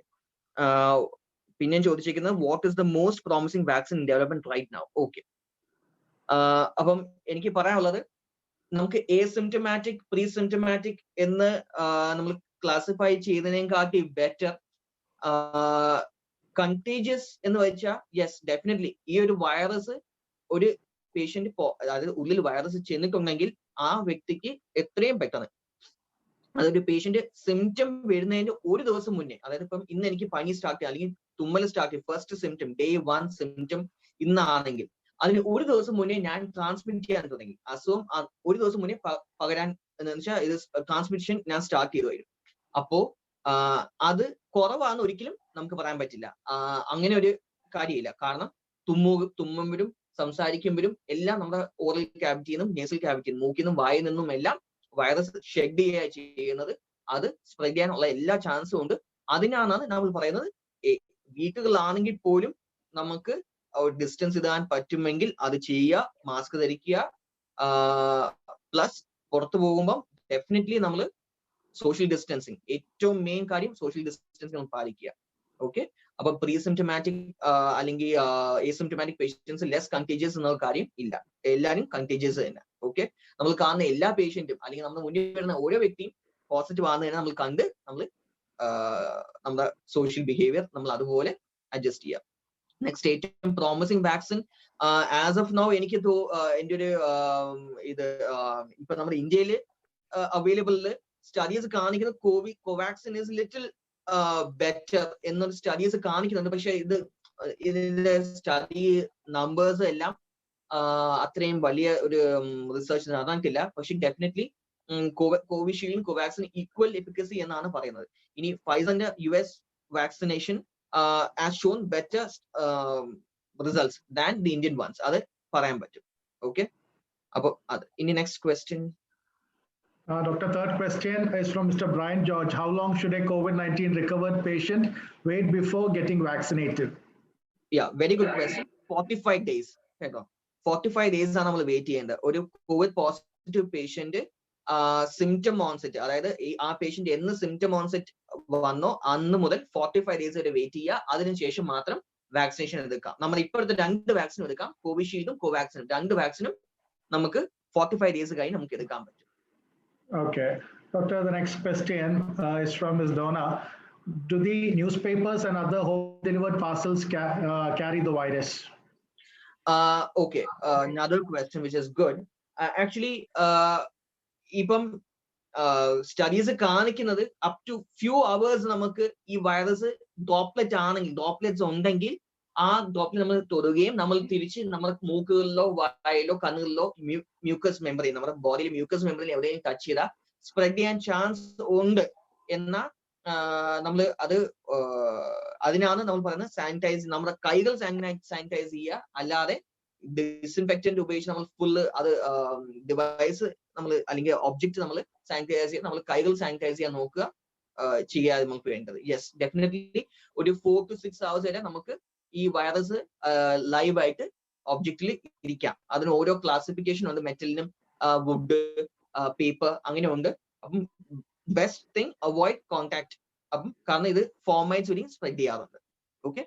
പിന്നെ ചോദിച്ചിരിക്കുന്നത്, what is the most promising vaccine in development right now? Okay. അപ്പം എനിക്ക് പറയാനുള്ളത്, നമുക്ക് asymptomatic, pre-symptomatic എന്ന് നമ്മൾ classify ചെയ്തതിനെക്കാട്ടി better contagious എന്ന് വെച്ചാൽ യെസ് ഡെഫിനറ്റ്ലി ഈ ഒരു വൈറസ് ഒരു പേഷ്യന്റ് അതായത് ഉള്ളിൽ വൈറസ് ചെന്നിട്ടുണ്ടെങ്കിൽ ആ വ്യക്തിക്ക് എത്രയും പെട്ടെന്ന് അതൊരു പേഷ്യന്റ് സിംറ്റം വരുന്നതിന്റെ ഒരു ദിവസം മുന്നേ, അതായത് ഇപ്പം ഇന്ന് എനിക്ക് പനി സ്റ്റാർട്ട് ചെയ്യുക അല്ലെങ്കിൽ തുമ്മൽ സ്റ്റാർട്ട് ചെയ്യും, ഫസ്റ്റ് സിംറ്റം ഡേ 1 സിംറ്റം ഇന്നാണെങ്കിൽ അതിന് ഒരു ദിവസം മുന്നേ ഞാൻ ട്രാൻസ്മിറ്റ് ചെയ്യാൻ തുടങ്ങി. അസുഖം ഒരു ദിവസം മുന്നേ പകരാൻ എന്ന് വെച്ചാൽ ഇത് ട്രാൻസ്മിഷൻ ഞാൻ സ്റ്റാർട്ട് ചെയ്തു വരും. അപ്പോ അത് കുറവാന്ന് ഒരിക്കലും നമുക്ക് പറയാൻ പറ്റില്ല. അങ്ങനെ ഒരു കാര്യമില്ല. കാരണം തുമ്മുമ്പോഴും സംസാരിക്കുമ്പോഴും എല്ലാം നമ്മുടെ ഓറൽ ക്യാവിറ്റിയിൽ നിന്നും നേസൽ ക്യാവിറ്റിയിൽ മൂക്കിൽ നിന്നും വായിൽ നിന്നും എല്ലാം വൈറസ് ഷെഡ് ചെയ്യുക ചെയ്യുന്നത്. അത് സ്പ്രെഡ് ചെയ്യാനുള്ള എല്ലാ ചാൻസും ഉണ്ട്. അതിനാണ് നമ്മൾ പറയുന്നത് വീക്കുകളാണെങ്കിൽ പോലും നമുക്ക് ഡിസ്റ്റൻസ് ഇടാൻ പറ്റുമെങ്കിൽ അത് ചെയ്യുക, മാസ്ക് ധരിക്കുക, പ്ലസ് പുറത്തു പോകുമ്പോൾ ഡെഫിനറ്റ്ലി നമ്മൾ സോഷ്യൽ ഡിസ്റ്റൻസിങ്, ഏറ്റവും മെയിൻ കാര്യം സോഷ്യൽ ഡിസ്റ്റൻസിങ് നമ്മൾ പാലിക്കുക. ഓക്കെ, അപ്പൊ പ്രീസിംപ്റ്റമാറ്റിക് അല്ലെങ്കിൽ ഏസിംപ്റ്റമാറ്റിക് പേഷ്യൻസ് ലെസ് കണ്ടേജിയസ് എന്ന കാര്യം ഇല്ല, എല്ലാവരും കണ്ടേജിയസ് തന്നെ. ഓക്കെ, നമ്മൾ കാണുന്ന എല്ലാ പേഷ്യന്റും അല്ലെങ്കിൽ നമ്മൾ മുന്നിൽ വരുന്ന ഓരോ വ്യക്തിയും പോസിറ്റീവ് ആണെന്ന് തന്നെ നമ്മൾ കണ്ട് നമ്മൾ നമ്മുടെ സോഷ്യൽ ബിഹേവിയർ നമ്മൾ അതുപോലെ അഡ്ജസ്റ്റ് ചെയ്യുക. നെക്സ്റ്റ്, ഏറ്റവും promising vaccine as of now എനിക്ക് എൻ്റെ ഒരു ഇത് ഇപ്പൊ നമ്മുടെ ഇന്ത്യയിൽ അവൈലബിൾ സ്റ്റഡീസ് കാണിക്കുന്നത് കോവാക്സിൻ ഇസ് ലിറ്റിൽ ബെറ്റർ എന്നൊരു സ്റ്റഡീസ് കാണിക്കുന്നുണ്ട്. പക്ഷെ ഇതിന്റെ സ്റ്റഡി നമ്പേഴ്സ് എല്ലാം അത്രയും വലിയ ഒരു റിസർച്ച് നടന്നിട്ടില്ല. പക്ഷെ ഡെഫിനറ്റ്ലി കോവിഷീൽഡും കോവാക്സിൻ ഈക്വൽ എഫിക്കസി എന്നാണ് പറയുന്നത്. ഇനി ഫൈസറിന്റെ US vaccination has shown better results than the Indian ones. അത് പറയാൻ പറ്റും. ഓക്കെ, അപ്പൊ അത് ഇനി next question. Doctor, third question is from Mr. Brian George. How long should a COVID-19 recovered patient wait before getting vaccinated? Yeah, very good question. 45 days. 45 days ആണ് നമ്മൾ wait ചെയ്യേണ്ടത്. ഒരു Covid positive patient symptom onset, അതായത് ആ patient എന്ന് symptom onset വന്നോ അന്ന് മുതൽ 45 ഡേയ്സ് വരെ വെയിറ്റ് ചെയ്യുക. അതിനുശേഷം മാത്രം വാക്സിനേഷൻ എടുക്കാം. നമ്മൾ ഇപ്പോഴത്തെ 2 വാക്സിൻ എടുക്കാം, കോവിഷീൽഡും കോവാക്സിനും. 2 വാക്സിനും നമുക്ക് 45 ഡേയ്സ് കഴിഞ്ഞ് നമുക്ക് എടുക്കാൻ പറ്റും. Okay, Doctor, the next question is from Ms. Donna. Do the newspapers and other home delivered parcels carry the virus? Okay, another question which is good. Actually, ഇപ്പം സ്റ്റഡീസ് കാണിക്കുന്നത് അപ് ടു ഫ്യൂ അവേഴ്സ് നമുക്ക് ഈ virus droplet ആണെങ്കിൽ, droplets ഉണ്ടെങ്കിൽ ആ droplet നമ്മൾ തൊടുകയും നമ്മൾ തിരിച്ച് നമ്മുടെ മൂക്കുകളിലോ വായിലോ കണ്ണുകളിലോ മ്യൂക്കസ് മെമ്പറിൽ, നമ്മുടെ ബോഡിയിൽ മ്യൂക്കസ് മെമ്പറിൽ എവിടെയും ടച്ച് ചെയ്താൽ സ്പ്രെഡ് ചെയ്യാൻ ചാൻസ് ഉണ്ട്. എന്നാൽ നമ്മൾ അത് അതിനാണ് നമ്മൾ പറയുന്നത് സാനിറ്റൈസ്, നമ്മുടെ കൈകൾ സാനിറ്റൈസ് ചെയ്യുക. അല്ലാതെ ഡിസിൻഫെക്റ്റന്റ് ഉപയോഗിച്ച് നമ്മൾ ഫുള്ള് അത് ഡിവൈസ് നമ്മൾ അല്ലെങ്കിൽ ഒബ്ജക്റ്റ് നമ്മൾ സാനിറ്റൈസ് ചെയ്യുക, നമ്മൾ കൈകൾ സാനിറ്റൈസ് ചെയ്യാൻ നോക്കുക, ചെയ്യാതെ നമുക്ക് വേണ്ടത്. യെസ്, ഡെഫിനറ്റ്ലി ഒരു 4 to 6 hours വരെ നമുക്ക് ഈ വൈറസ് ലൈവ് ആയിട്ട് ഒബ്ജക്റ്റിൽ ഇരിക്കാം. അതിന് ഓരോ ക്ലാസിഫിക്കേഷൻ ഉണ്ട്, മെറ്റലിനും വുഡ്, പേപ്പർ അങ്ങനെ ഉണ്ട്. അപ്പം ബെസ്റ്റ് തിങ് അവോയ്ഡ് കോൺടാക്ട്. അപ്പം കാരണം ഇത് ഫോർമൈറ്റ്സ് വഴി സ്പ്രെഡ് ചെയ്യാറുണ്ട്. Okay.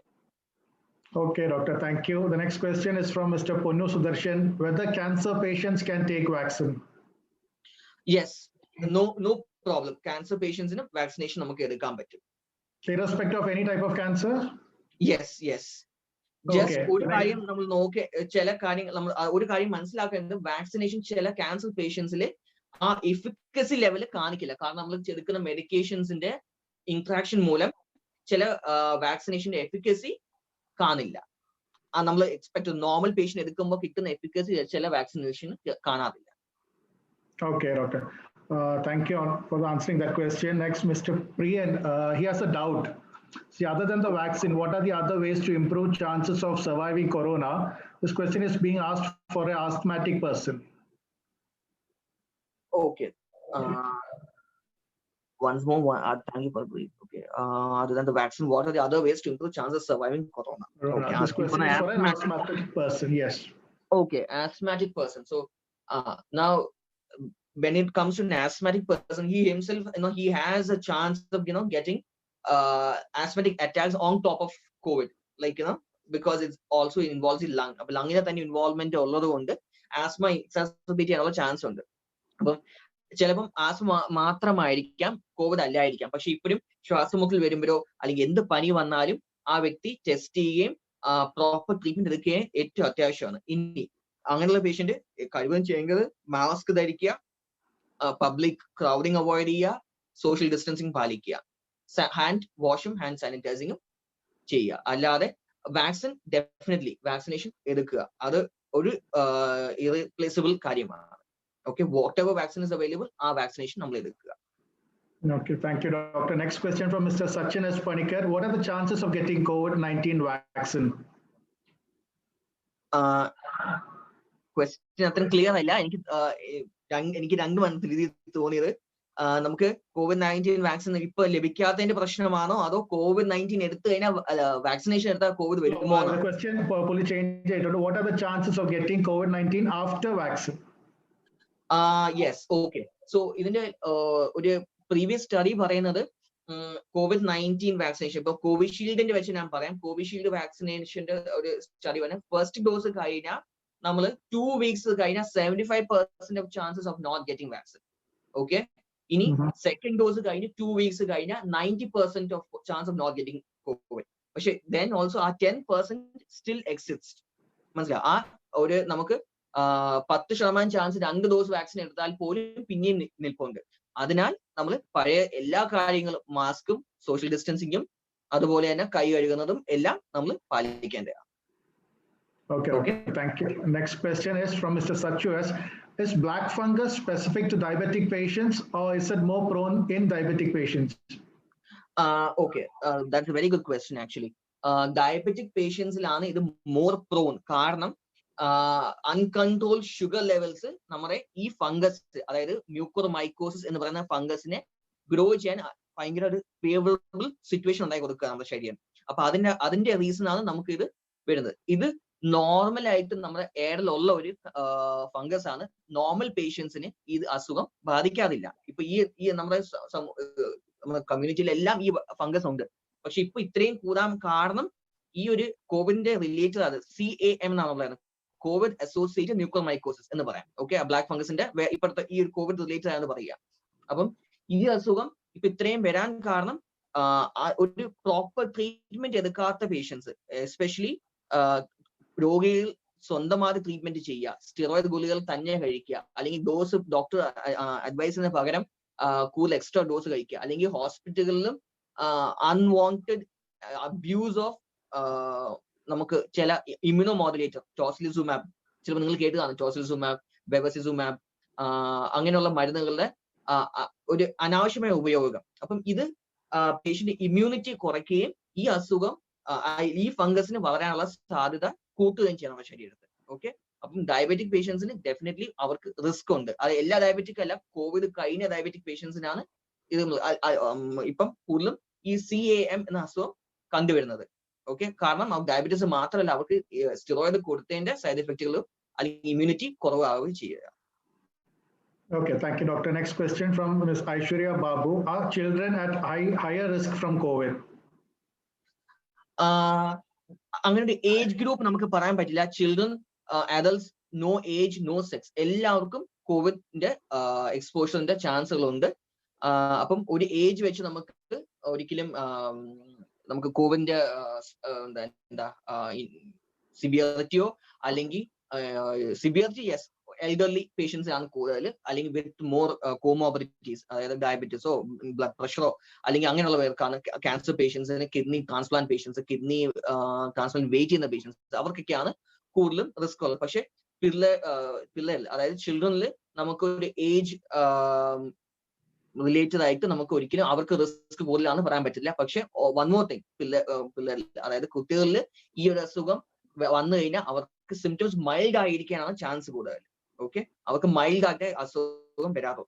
Okay, doctor, thank you. The next question is from Mr. Ponnu Sudarshan. Whether cancer patients can take vaccine? Yes, no problem. Cancer patients in vaccination നമുക്ക് എടുക്കാൻ പറ്റും. Irrespective of any type of cancer? Yes. Just Okay. ഒരു കാര്യം നമ്മൾ ചില കാര്യങ്ങൾ നമ്മൾ ഒരു കാര്യം മനസ്സിലാക്കേണ്ടത് വാക്സിനേഷൻ ചില ക്യാൻസർ പേഷ്യൻസിൽ ആ എഫിക്കസി ലെവൽ കാണിക്കില്ല. കാരണം നമ്മൾ എടുക്കുന്ന മെഡിക്കേഷൻസിന്റെ ഇന്ററാക്ഷൻ മൂലം ചില വാക്സിനേഷന്റെ എഫിക്കസി കാണില്ല. നമ്മൾ എക്സ്പെക്ട് നോർമൽ പേഷ്യന്റ് എടുക്കുമ്പോൾ കിട്ടുന്ന എഫിക്കസി ചില വാക്സിനേഷൻ കാണാറില്ല. Okay, doctor. Thank you for answering that question. Next, Mr. Priyan, he has a doubt. See, other than the vaccine, what are the other ways to improve chances of surviving corona? This question is being asked for an asthmatic person. Okay. Once more, thank you for the brief. Okay. Other than the vaccine, what are the other ways to improve chances of surviving corona? Okay. This question is for an asthmatic person. Yes. Okay, asthmatic person. So now, when it comes to an asthmatic person, he himself, he has a chance of getting asthmatic attacks on top of COVID, like because it also involves the lung. Lung involvement ഉള്ളതുകൊണ്ട് asthma exacerbate ചെയ്യാനുള്ള chance ഉണ്ട്. അപ്പം ചിലപ്പം asthma മാത്രമായിരിക്കാം, Covid അല്ലായിരിക്കാം. പക്ഷെ ഇപ്പോഴും ശ്വാസമുട്ടൽ വരുമ്പോഴോ അല്ലെങ്കിൽ എന്ത് പനി വന്നാലും ആ വ്യക്തി ടെസ്റ്റ് ചെയ്യുകയും പ്രോപ്പർ ട്രീറ്റ്മെന്റ് എടുക്കുകയും ഏറ്റവും അത്യാവശ്യമാണ്. ഇനി അങ്ങനെയുള്ള പേഷ്യന്റ് കഴിവതും ചെയ്യേണ്ടത് മാസ്ക് ധരിക്കുക, പബ്ലിക് ക്രൗഡിങ് അവോയ്ഡ് ചെയ്യുക, സോഷ്യൽ ഡിസ്റ്റൻസിങ് പാലിക്കുക, ഹാൻഡ് വാഷും ഹാൻഡ് സാനിറ്റൈസിങ്ങും ചെയ്യുക. അല്ലാതെ ഡെഫിനറ്റ്ലി വാക്സിനേഷൻ എടുക്കുക. അത് ഒരു ഇറീപ്ലേസബിൾ കാര്യമാണ്. Okay, whatever vaccine is available, our vaccination നമ്മൾ എടുക്കുക. Okay, thank you, doctor. Next question from Mr. Sachin S. Panikar. What are the chances of getting COVID-19 vaccine? Question അത്രയും clear അല്ല. എനിക്ക് രണ്ട് രീതിയിൽ തോന്നിയത്, നമുക്ക് COVID-19 വാക്സിൻ ഇപ്പൊ ലഭിക്കാത്തതിന്റെ പ്രശ്നമാണോ അതോ COVID-19 എടുത്തു കഴിഞ്ഞാൽ വാക്സിനേഷൻ എടുത്താൽ കോവിഡ് വരുമോ? The question fully changed. What are the chances of getting COVID-19 after vaccine? Yes, okay. So ഇതിന്റെ ഒരു പ്രീവിയസ് സ്റ്റഡി പറയുന്നത് COVID-19 വാക്സിനേഷൻ, ഇപ്പൊ കോവിഷീൽഡിന്റെ വെച്ച് ഞാൻ പറയാം. കോവിഷീൽഡ് വാക്സിനേഷന്റെ ഒരു സ്റ്റഡി പറഞ്ഞാൽ ഫസ്റ്റ് ഡോസ് കഴിഞ്ഞാൽ നമ്മൾ 2 weeks കഴിഞ്ഞാൽ 75% of chances of not getting vaccine. Okay. ഇനി സെക്കൻഡ് ഡോസ് കഴിഞ്ഞ് 2 weeks കഴിഞ്ഞാൽ 90% of chance of not getting Covid. പക്ഷെ ദെൻ ഓൾസോ ആ 10% സ്റ്റിൽ എക്സിസ്റ്റ്. മനസ്സിലായി? ആ ഒരു നമുക്ക് 10% ചാൻസ് 2 ഡോസ് വാക്സിൻ എടുത്താൽ പോലും പിന്നെയും നിൽപ്പുണ്ട്. അതിനാൽ നമ്മൾ പഴയ എല്ലാ കാര്യങ്ങളും, മാസ്കും സോഷ്യൽ ഡിസ്റ്റൻസിങ്ങും അതുപോലെ തന്നെ കൈ കഴുകുന്നതും എല്ലാം നമ്മൾ പാലിക്കേണ്ടതാണ്. Okay, thank you. Next question is from Mr. Sachu S. Is black fungus specific to diabetic patients or is it more prone in diabetic patients? Okay, that's a very good question actually. Diabetic patientsലാണ് ഇത് more prone. കാരണം uncontrolled sugar levels നമ്മുടെ ഈ fungus, അതായത് mucormycosis എന്ന് പറയുന്ന ഫംഗസിനെ grow ചെയ്യാൻ ഭയങ്കര ഒരു ഫേവറബിൾ സിറ്റുവേഷൻ ഉണ്ടായി കൊടുക്കുക നമ്മുടെ ശരീരം. അപ്പൊ അതിന്റെ റീസൺ ആണ് നമുക്ക് ഇത് വരുന്നത്. ഇത് നോർമൽ ആയിട്ട് നമ്മുടെ എയറിലുള്ള ഒരു ഫംഗസ് ആണ്. നോർമൽ പേഷ്യൻസിന് ഈ അസുഖം ബാധിക്കാറില്ല. ഇപ്പൊ ഈ നമ്മുടെ കമ്മ്യൂണിറ്റിയിലെല്ലാം ഈ ഫംഗസ് ഉണ്ട്. പക്ഷെ ഇപ്പൊ ഇത്രയും കൂടാൻ കാരണം ഈ ഒരു കോവിഡിന്റെ റിലേറ്റഡ് ആണ്. CAM എന്നാണ് പറയുന്നത്, കോവിഡ് അസോസിയേറ്റഡ് മ്യൂക്കോർമൈക്കോസിസ് എന്ന് പറയാം. ഓക്കെ, ബ്ലാക്ക് ഫംഗസിന്റെ ഇപ്പോഴത്തെ ഈ ഒരു കോവിഡ് റിലേറ്റഡ് ആണെന്ന് പറയുക. അപ്പം ഈ അസുഖം ഇപ്പൊ ഇത്രയും വരാൻ കാരണം ഒരു പ്രോപ്പർ ട്രീറ്റ്മെന്റ് എടുക്കാത്ത പേഷ്യൻസ്, എസ്പെഷ്യലി രോഗികൾ സ്വന്തമായി ട്രീറ്റ്മെന്റ് ചെയ്യുക, സ്റ്റിറോയിഡ് ഗുളികൾ തന്നെ കഴിക്കുക, അല്ലെങ്കിൽ ഡോസ് ഡോക്ടർ അഡ്വൈസിന് പകരം കൂടുതൽ എക്സ്ട്രാ ഡോസ് കഴിക്കുക, അല്ലെങ്കിൽ ഹോസ്പിറ്റലുകളിലും അൺവാണ്ടഡ് അബ്യൂസ് ഓഫ് നമുക്ക് ചില ഇമ്യൂണോ മോഡുലേറ്റർ, ടോസിലിസുമാബ്, ചിലപ്പോൾ നിങ്ങൾ കേട്ട് കാണും, ടോസിലിസുമാബ്, ബെവസിസുമാബ്, അങ്ങനെയുള്ള മരുന്നുകളുടെ ഒരു അനാവശ്യമായ ഉപയോഗം. അപ്പം ഇത് പേഷ്യന്റ് ഇമ്മ്യൂണിറ്റി കുറയ്ക്കുകയും ഈ അസുഖം ഈ ഫംഗസിന് വളരാനുള്ള സാധ്യത കൂട്ടുകയും ചെയ്യണം നമ്മുടെ ശരീരത്തിൽ. ഓക്കെ, അപ്പം ഡയബറ്റിക് പേഷ്യൻസിന് ഡെഫിനറ്റ്ലി അവർക്ക് റിസ്ക് ഉണ്ട്. അത് എല്ലാ ഡയബറ്റിക് അല്ല, കോവിഡ് കഴിഞ്ഞ ഡയബറ്റിക് പേഷ്യൻസിനാണ് ഇത് ഇപ്പം കൂടുതലും ഈ CAM എന്ന അസുഖം കണ്ടുവരുന്നത്. ഓക്കെ, കാരണം ഡയബറ്റീസ് മാത്രമല്ല, അവർക്ക് സ്റ്റിറോയിഡ് കൊടുത്തതിന്റെ സൈഡ് എഫക്റ്റുകളും അല്ലെങ്കിൽ ഇമ്മ്യൂണിറ്റി കുറവാവുകയും ചെയ്യുക. Okay, thank you, doctor. Next question from Ms. Aishwarya Babu. Are children at higher risk from COVID? അങ്ങനെ ഒരു ഏജ് ഗ്രൂപ്പ് നമുക്ക് പറയാൻ പറ്റില്ല. Children, adults, no age, no sex, എല്ലാവർക്കും കോവിഡിന്റെ എക്സ്പോഷറിന്റെ ചാൻസുകളുണ്ട്. അപ്പം ഒരു ഏജ് വെച്ച് നമുക്ക് ഒരിക്കലും നമുക്ക് കോവിഡിന്റെ എന്താ സിവിയറിറ്റിയോ അല്ലെങ്കിൽ സിവിയറിറ്റി യെസ് എൽഡർലി പേഷ്യൻസ് ആണ് കൂടുതൽ, അല്ലെങ്കിൽ വിത്ത് മോർ കോമോബിലിറ്റീസ്, അതായത് ഡയബറ്റീസോ ബ്ലഡ് പ്രഷറോ അല്ലെങ്കിൽ അങ്ങനെയുള്ള പേർക്കാണ് ക്യാൻസർ പേഷ്യൻസിന്, kidney transplant patients, kidney transplant wait ചെയ്യുന്ന പേഷ്യൻസ്, അവർക്കൊക്കെയാണ് കൂടുതലും റിസ്ക് ഉള്ളത്. പക്ഷെ പിള്ളേരിൽ അതായത് ചിൽഡ്രനിൽ നമുക്കൊരു ഏജ് റിലേറ്റഡ് ആയിട്ട് നമുക്ക് ഒരിക്കലും അവർക്ക് റിസ്ക് കൂടുതലാണെന്ന് പറയാൻ പറ്റില്ല. പക്ഷെ വൺ മോർ തിങ്, പിള്ളേരിൽ അതായത് കുട്ടികളിൽ ഈ ഒരു അസുഖം വന്നു കഴിഞ്ഞാൽ അവർക്ക് സിംറ്റംസ് മൈൽഡ് ആയിരിക്കാനാണ് ചാൻസ് കൂടുതൽ. ഓക്കെ, അവർക്ക് മൈൽഡ് ആയിട്ട് അസുഖം വരാറുള്ളൂ.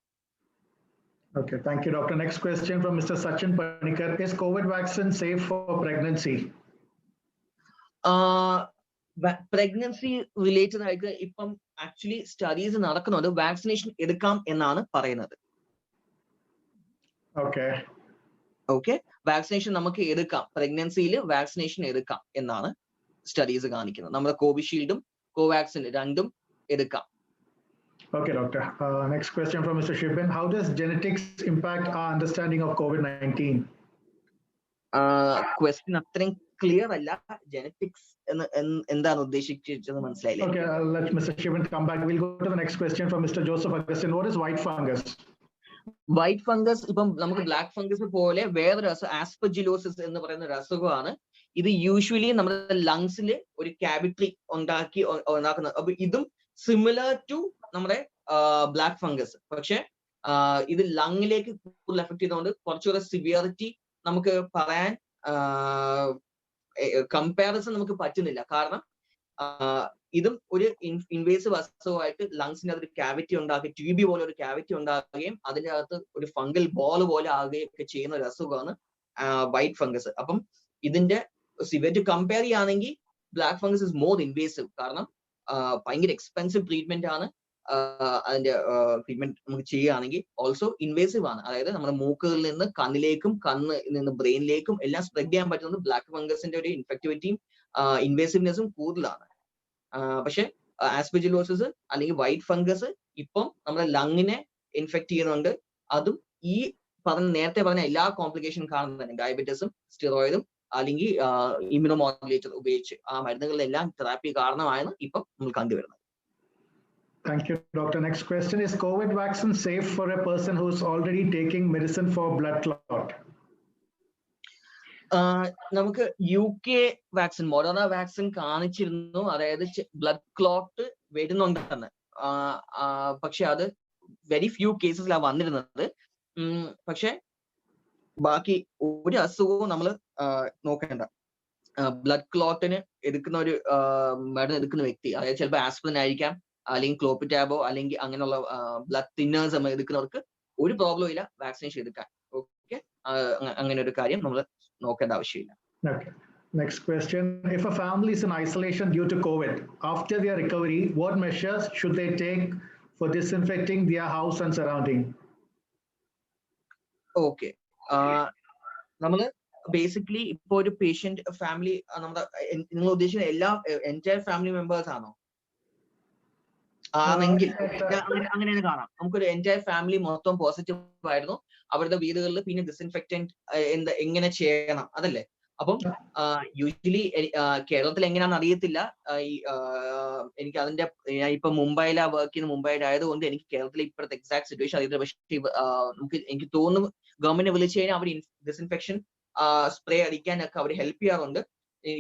Okay, thank you, Doctor. Next question from Mr. Sachin Panikar. Is COVID vaccine safe for pregnancy? Pregnancy related ആയിട്ട് ഇപ്പം ആക്ച്വലി സ്റ്റഡീസ് നടക്കുന്നുണ്ട്. വാക്സിനേഷൻ എടുക്കാം എന്നാണ് പറയുന്നത്. ഓക്കെ, വാക്സിനേഷൻ നമുക്ക് എടുക്കാം, പ്രഗ്നൻസിയിൽ വാക്സിനേഷൻ എടുക്കാം എന്നാണ് സ്റ്റഡീസ് കാണിക്കുന്നത്. നമ്മുടെ കോവിഷീൽഡും കോവാക്സിൻ രണ്ടും എടുക്കാം. Okay, Doctor. Next question from Mr. Shibin. How does genetics impact our understanding of COVID-19? Question അത്രയും ക്ലിയർ അല്ല. ജനറ്റിക്സ് എന്താണ് ഉദ്ദേശിച്ചത് മനസ്സിലായില്ല. Okay, let Mr. Shibin come back. We'll go to the next question from Mr. Joseph Augustine. What is white fungus? White fungus ഇപ്പം നമുക്ക് black fungus പോലെ വേറൊരു ആസ്പെർജിലോസിസ് എന്ന് പറയുന്ന ഒരു അസുഖമാണ്. ഇത് യൂഷ്വലി നമ്മുടെ ലങ്സിൽ ഒരു ക്യാവിറ്റി ഉണ്ടാക്കുന്നത്. അപ്പൊ ഇതും സിമിലർ ടു നമ്മുടെ ബ്ലാക്ക് ഫംഗസ്, പക്ഷെ ഇത് ലങ്ങിലേക്ക് കൂടുതൽ എഫക്ട് ചെയ്തുകൊണ്ട് കുറച്ചുകൂടെ സിവിയറിറ്റി നമുക്ക് പറയാൻ കമ്പാരിസൺ നമുക്ക് പറ്റുന്നില്ല. കാരണം ഇതും ഒരു ഇൻവേസീവ് അസുഖമായിട്ട് ലങ്സിന്റെ അകത്ത് ഒരു ക്യാവിറ്റി ഉണ്ടാക്കി, ട്യൂബി പോലെ ഒരു ക്യാവിറ്റി ഉണ്ടാകുകയും അതിന്റെ അകത്ത് ഒരു ഫംഗൽ ബോൾ പോലെ ആകുകയും ഒക്കെ ചെയ്യുന്ന ഒരു അസുഖമാണ് വൈറ്റ് ഫംഗസ്. അപ്പം ഇതിന്റെ സിവിയറിറ്റി കമ്പയർ ചെയ്യുകയാണെങ്കിൽ black fungus is more invasive. കാരണം ഭയങ്കര എക്സ്പെൻസീവ് ട്രീറ്റ്മെന്റ് ആണ്. അതിന്റെ ട്രീറ്റ്മെന്റ് നമുക്ക് ചെയ്യുകയാണെങ്കിൽ ഓൾസോ ഇൻവേസീവ് ആണ്. അതായത് നമ്മുടെ മൂക്കുകളിൽ നിന്ന് കണ്ണിലേക്കും കണ്ണിൽ നിന്ന് ബ്രെയിനിലേക്കും എല്ലാം സ്പ്രെഡ് ചെയ്യാൻ പറ്റുന്നത് ബ്ലാക്ക് ഫംഗസിന്റെ ഒരു ഇൻഫെക്ടിവിറ്റിയും ഇൻവേസീവ്നെസ്സും കൂടുതലാണ്. പക്ഷെ ആസ്പെർജിലോസിസ് അല്ലെങ്കിൽ വൈറ്റ് ഫംഗസ് ഇപ്പം നമ്മുടെ ലങ്ങിനെ ഇൻഫെക്ട് ചെയ്യുന്നുണ്ട്. അതും ഈ നേരത്തെ പറഞ്ഞ എല്ലാ കോംപ്ലിക്കേഷൻ കാണുന്നുണ്ട്. ഡയബറ്റീസും സ്റ്റിറോയിഡും അല്ലെങ്കിൽ ഇമ്യൂണോമോഡുലേറ്റർ ഉപയോഗിച്ച് ആ മരുന്നുകളിലെല്ലാം തെറാപ്പി കാരണമാണ് ഇപ്പം നമ്മൾ കണ്ടുവരുന്നത്. Thank you, Doctor. Next question is COVID vaccine safe for a person who is already taking medicine for blood clot? നമുക്ക് UK വാക്സിൻ, മൊഡേണ വാക്സിൻ കാണിച്ചിരുന്നു, അതായത് ബ്ലഡ് ക്ലോട്ട് വരുന്നുണ്ടെന്ന്. പക്ഷെ അത് വെരി ഫ്യൂ കേസസിലാണ് വന്നിരുന്നത്. പക്ഷെ ബാക്കി ഒരു അസുഖവും നമ്മൾ നോക്കേണ്ട. ബ്ലഡ് ക്ലോട്ടിന് എടുക്കുന്ന ഒരു മരുന്ന് എടുക്കുന്ന വ്യക്തി, അതായത് ചിലപ്പോൾ ആസ്പിരിൻ ആയിരിക്കാം, അല്ലെങ്കിൽ ക്ലോപ്പിറ്റാബോ അല്ലെങ്കിൽ അങ്ങനെയുള്ള ബ്ലഡ് തിന്നേഴ്സ് നമ്മൾ എടുക്കുന്നവർക്ക് ഒരു പ്രോബ്ലം ഇല്ല വാക്സിനേഷൻ എടുക്കാൻ. ഓക്കെ, അങ്ങനെ ഒരു കാര്യം നമ്മൾ നോക്കേണ്ട ആവശ്യമില്ല. Okay. Next question. If a family is in isolation due to COVID, after their recovery, what measures should they take for disinfecting their house and surrounding? Okay. നമ്മൾ ബേസിക്കലി ഇപ്പൊ ഒരു പേഷ്യന്റ് ഫാമിലി, നമ്മുടെ നിങ്ങൾ ഉദ്ദേശിക്കുന്ന എല്ലാ എൻറ്റയർ ഫാമിലി മെമ്പേഴ്സ് ആണോ? ആണെങ്കിൽ അങ്ങനെയാണ് കാണാം. നമുക്കൊരു എൻറ്റയർ ഫാമിലി മൊത്തം പോസിറ്റീവ് ആയിരുന്നു, അവരുടെ വീടുകളിൽ പിന്നെ ഡിസിൻഫെക്റ്റന്റ് എങ്ങനെ ചെയ്യണം അതല്ലേ. അപ്പം യൂഷ്വലി കേരളത്തിൽ എങ്ങനെയാണെന്ന് അറിയത്തില്ല. എനിക്ക് അതിന്റെ ഇപ്പൊ മുംബൈയിലാ വർക്ക് ചെയ്യുന്ന, മുംബൈയിലായതുകൊണ്ട് എനിക്ക് കേരളത്തിലെ ഇപ്പോഴത്തെ എക്സാക്ട് സിറ്റുവേഷൻ അറിയത്തില്ല. പക്ഷേ എനിക്ക് തോന്നുന്നു ഗവൺമെന്റ് വിളിച്ചു കഴിഞ്ഞാൽ അവർ ഡിസിൻഫെക്ഷൻ സ്പ്രേ അടിക്കാനൊക്കെ അവർ ഹെൽപ്പ് ചെയ്യാറുണ്ട്.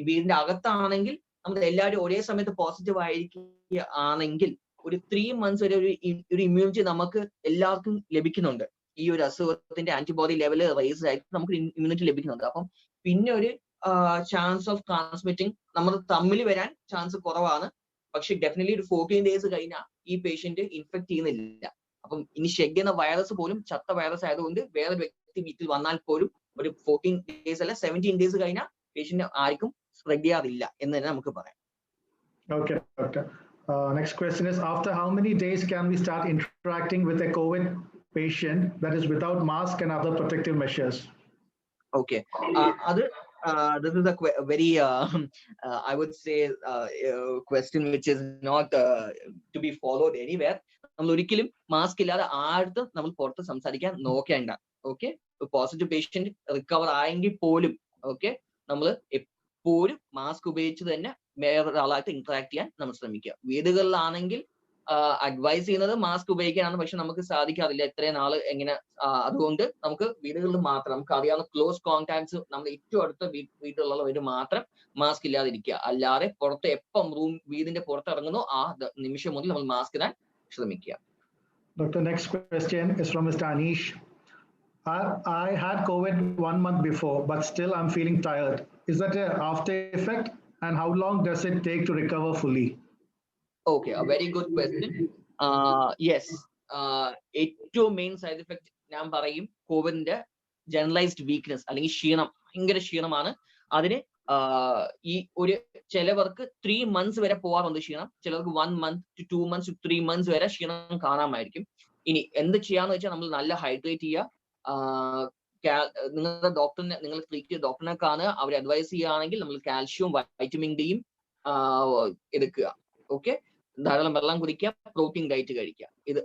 വീടിന്റെ അകത്താണെങ്കിൽ നമ്മൾ എല്ലാവരും ഒരേ സമയത്ത് പോസിറ്റീവ് ആയിരിക്കുകയാണെങ്കിൽ ഒരു 3 months വരെ ഒരു ഇമ്മ്യൂണിറ്റി നമുക്ക് എല്ലാവർക്കും ലഭിക്കുന്നുണ്ട്. ഈ ഒരു അസുഖത്തിന്റെ ആന്റിബോഡി ലെവൽ റൈസ് ആയിട്ട് നമുക്ക് ഇമ്മ്യൂണിറ്റി ലഭിക്കുന്നുണ്ട്. അപ്പം പിന്നെ ഒരു ചാൻസ് ഓഫ് ട്രാൻസ്മിറ്റിംഗ് നമ്മൾ തമ്മിൽ വരാൻ ചാൻസ് കുറവാണ്. പക്ഷെ ഡെഫിനറ്റ്ലി ഒരു 14 days കഴിഞ്ഞാൽ ഈ പേഷ്യന്റ് ഇൻഫെക്ട് ചെയ്യുന്നില്ല. അപ്പം ഇനി ഷെഡ് ചെയ്യുന്ന വൈറസ് പോലും ചത്ത വൈറസ് ആയതുകൊണ്ട് വേറെ വ്യക്തി വീട്ടിൽ വന്നാൽ പോലും ഒരു 14 days അല്ല 17 days കഴിഞ്ഞാൽ പേഷ്യന്റ് ആർക്കും സ്പ്രെഡ് ചെയ്യാറില്ല എന്ന് തന്നെ നമുക്ക് പറയാം. Okay, Doctor. Next question is, after how many days can we start interacting with a COVID patient that is without mask and other protective measures? Okay. This is a very, I would say, question which is not to be followed anywhere. നമ്മൾ ഒരിക്കലും mask ഇല്ലാതെ ആർക്കും നമ്മൾ പുറത്ത് സംസാരിക്കാൻ നോക്കേണ്ട. Okay, positive patient recover ആയെങ്കിൽ പോലും ഓക്കെ നമ്മൾ എപ്പോഴും മാസ്ക് ഉപയോഗിച്ച് തന്നെ വേറൊരാളായിട്ട് ഇന്ററാക്ട് ചെയ്യാൻ നമ്മൾ ശ്രമിക്കുക. വീടുകളിലാണെങ്കിൽ അഡ്വൈസ് ചെയ്യുന്നത് മാസ്ക് ഉപയോഗിക്കാനാണ്, പക്ഷെ നമുക്ക് സാധിക്കാറില്ല ഇത്രയും നാള് എങ്ങനെ. അതുകൊണ്ട് നമുക്ക് വീടുകളിൽ മാത്രം നമുക്ക് അറിയാവുന്ന ക്ലോസ് കോൺടാക്ട്സ് നമ്മൾ ഏറ്റവും അടുത്ത വീട്ടിലുള്ളവർ മാത്രം മാസ്ക് ഇല്ലാതിരിക്കുക. അല്ലാതെ പുറത്ത് എപ്പം വീടിന്റെ പുറത്ത് ഇറങ്ങുന്നോ ആ നിമിഷം മുതൽ നമ്മൾ മാസ്ക് ഇടാൻ ശ്രമിക്കുക. Doctor, next question is from Mr. Anish. I had COVID 1 month before, but still I'm feeling tired. Is that an after effect? And how long does it take to recover fully? Okay, a very good question. Yes, ഏറ്റവും main side effect ഞാൻ പറയും കോവിഡിന്റെ generalised weakness അല്ലെങ്കിൽ ക്ഷീണം, ഭയങ്കര ക്ഷീണമാണ്. അതിന് ഈ ഒരു ചിലവർക്ക് 3 months വരെ പോകാറുണ്ട് ക്ഷീണം, ചിലർക്ക് 1 month to 2 months to 3 months വരെ ക്ഷീണം കാണാമായിരിക്കും. ഇനി എന്ത് ചെയ്യാന്ന് വെച്ചാൽ നമ്മൾ നല്ല ഹൈഡ്രേറ്റ് ചെയ്യുക, നിങ്ങളുടെ ഡോക്ടറിനെ നിങ്ങൾ ട്രീറ്റ് ചെയ്ത ഡോക്ടറിനെ കാണുക, അവർ അഡ്വൈസ് ചെയ്യുകയാണെങ്കിൽ നമ്മൾ കാൽഷ്യവും വൈറ്റമിൻ ഡിയും എടുക്കുക. ഓക്കെ, ധാരാളം വെള്ളം കുടിക്കുക, പ്രോട്ടീൻ ഡയറ്റ് കഴിക്കുക. ഇത്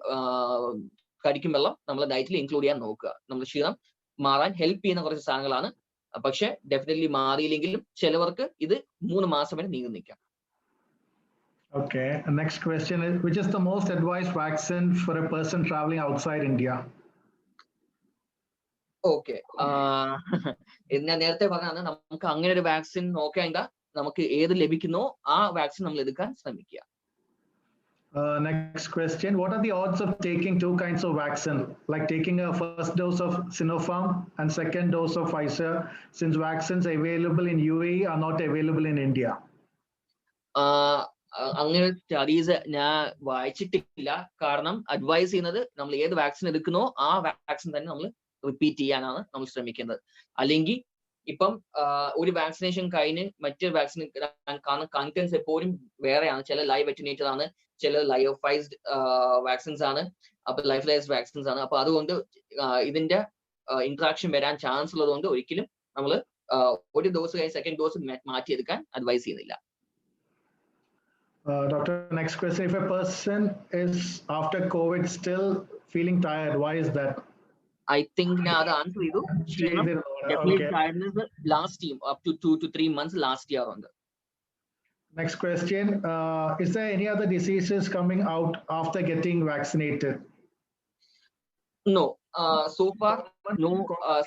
കഴിക്കും വെള്ളം നമ്മളെ ഡയറ്റിൽ ഇൻക്ലൂഡ് ചെയ്യാൻ നോക്കുക. നമ്മൾ ക്ഷീണം മാറാൻ ഹെൽപ്പ് ചെയ്യുന്ന കുറച്ച് സാധനങ്ങളാണ്. പക്ഷെ ഡെഫിനറ്റ്ലി മാറിയില്ലെങ്കിലും ചിലവർക്ക് ഇത് 3 മാസം വരെ നീങ്ങി നിൽക്കാം. Okay, next question is, which is the most advised vaccine for a person traveling outside India? Okay, ഞാൻ നേരത്തെ പറഞ്ഞാണ് നമുക്ക് അങ്ങനെ ഒരു വാക്സിൻ നോക്കേണ്ട, നമുക്ക് ഏത് ലഭിക്കുന്നോ ആ വാക്സിൻ നമ്മൾ എടുക്കാൻ ശ്രമിക്കുക. Next question, what are the odds of taking 2 kinds of vaccine, like taking a first dose of Sinopharm and second dose of Pfizer, since vaccines available in UAE are not available in India? അങ്ങനെ studies ഞാൻ വായിച്ചിട്ടില്ല. കാരണം advice ചെയ്യുന്നത് നമ്മൾ ഏത് vaccine എടുക്കുന്നോ ആ vaccine തന്നെ നമ്മൾ റിപ്പീറ്റ് ചെയ്യാനാണ് നമ്മൾ ശ്രമിക്കുന്നത്. അല്ലെങ്കിൽ ഇപ്പം ഒരു വാക്സിനേഷൻ കഴിഞ്ഞ് മറ്റൊരു വാക്സിൻ, കാരണം കണ്ടൻസ് എപ്പോഴും വേറെയാണ്. ചില ലൈവ് അറ്റനേറ്റഡ് ആണ്, ചില ലയോഫൈസ്ഡ് വാക്സിൻസ് ആണ്, അപ്പൊ ലൈഫ് ലൈസ് വാക്സിൻസ് ആണ്. അപ്പൊ അതുകൊണ്ട് ഇതിന്റെ ഇന്ററാക്ഷൻ വരാൻ ചാൻസ് ഉള്ളതുകൊണ്ട് ഒരിക്കലും നമ്മൾ ഒരു ഡോസ് കഴിഞ്ഞ് സെക്കൻഡ് ഡോസ് മാറ്റിയെടുക്കാൻ അഡ്വൈസ് ചെയ്യുന്നില്ല. Doctor, next question, if a person is after COVID still feeling tired, why is that? I think ഞാൻ അത് ആൻസർ ചെയ്തു. ടയർഡ്നെസ് ലാസ്റ്റ് ചെയ്യും up to 2 to 3 months last ചെയ്യാറുണ്ട്. Next question, is there any other diseases coming out after getting vaccinated? No, so far no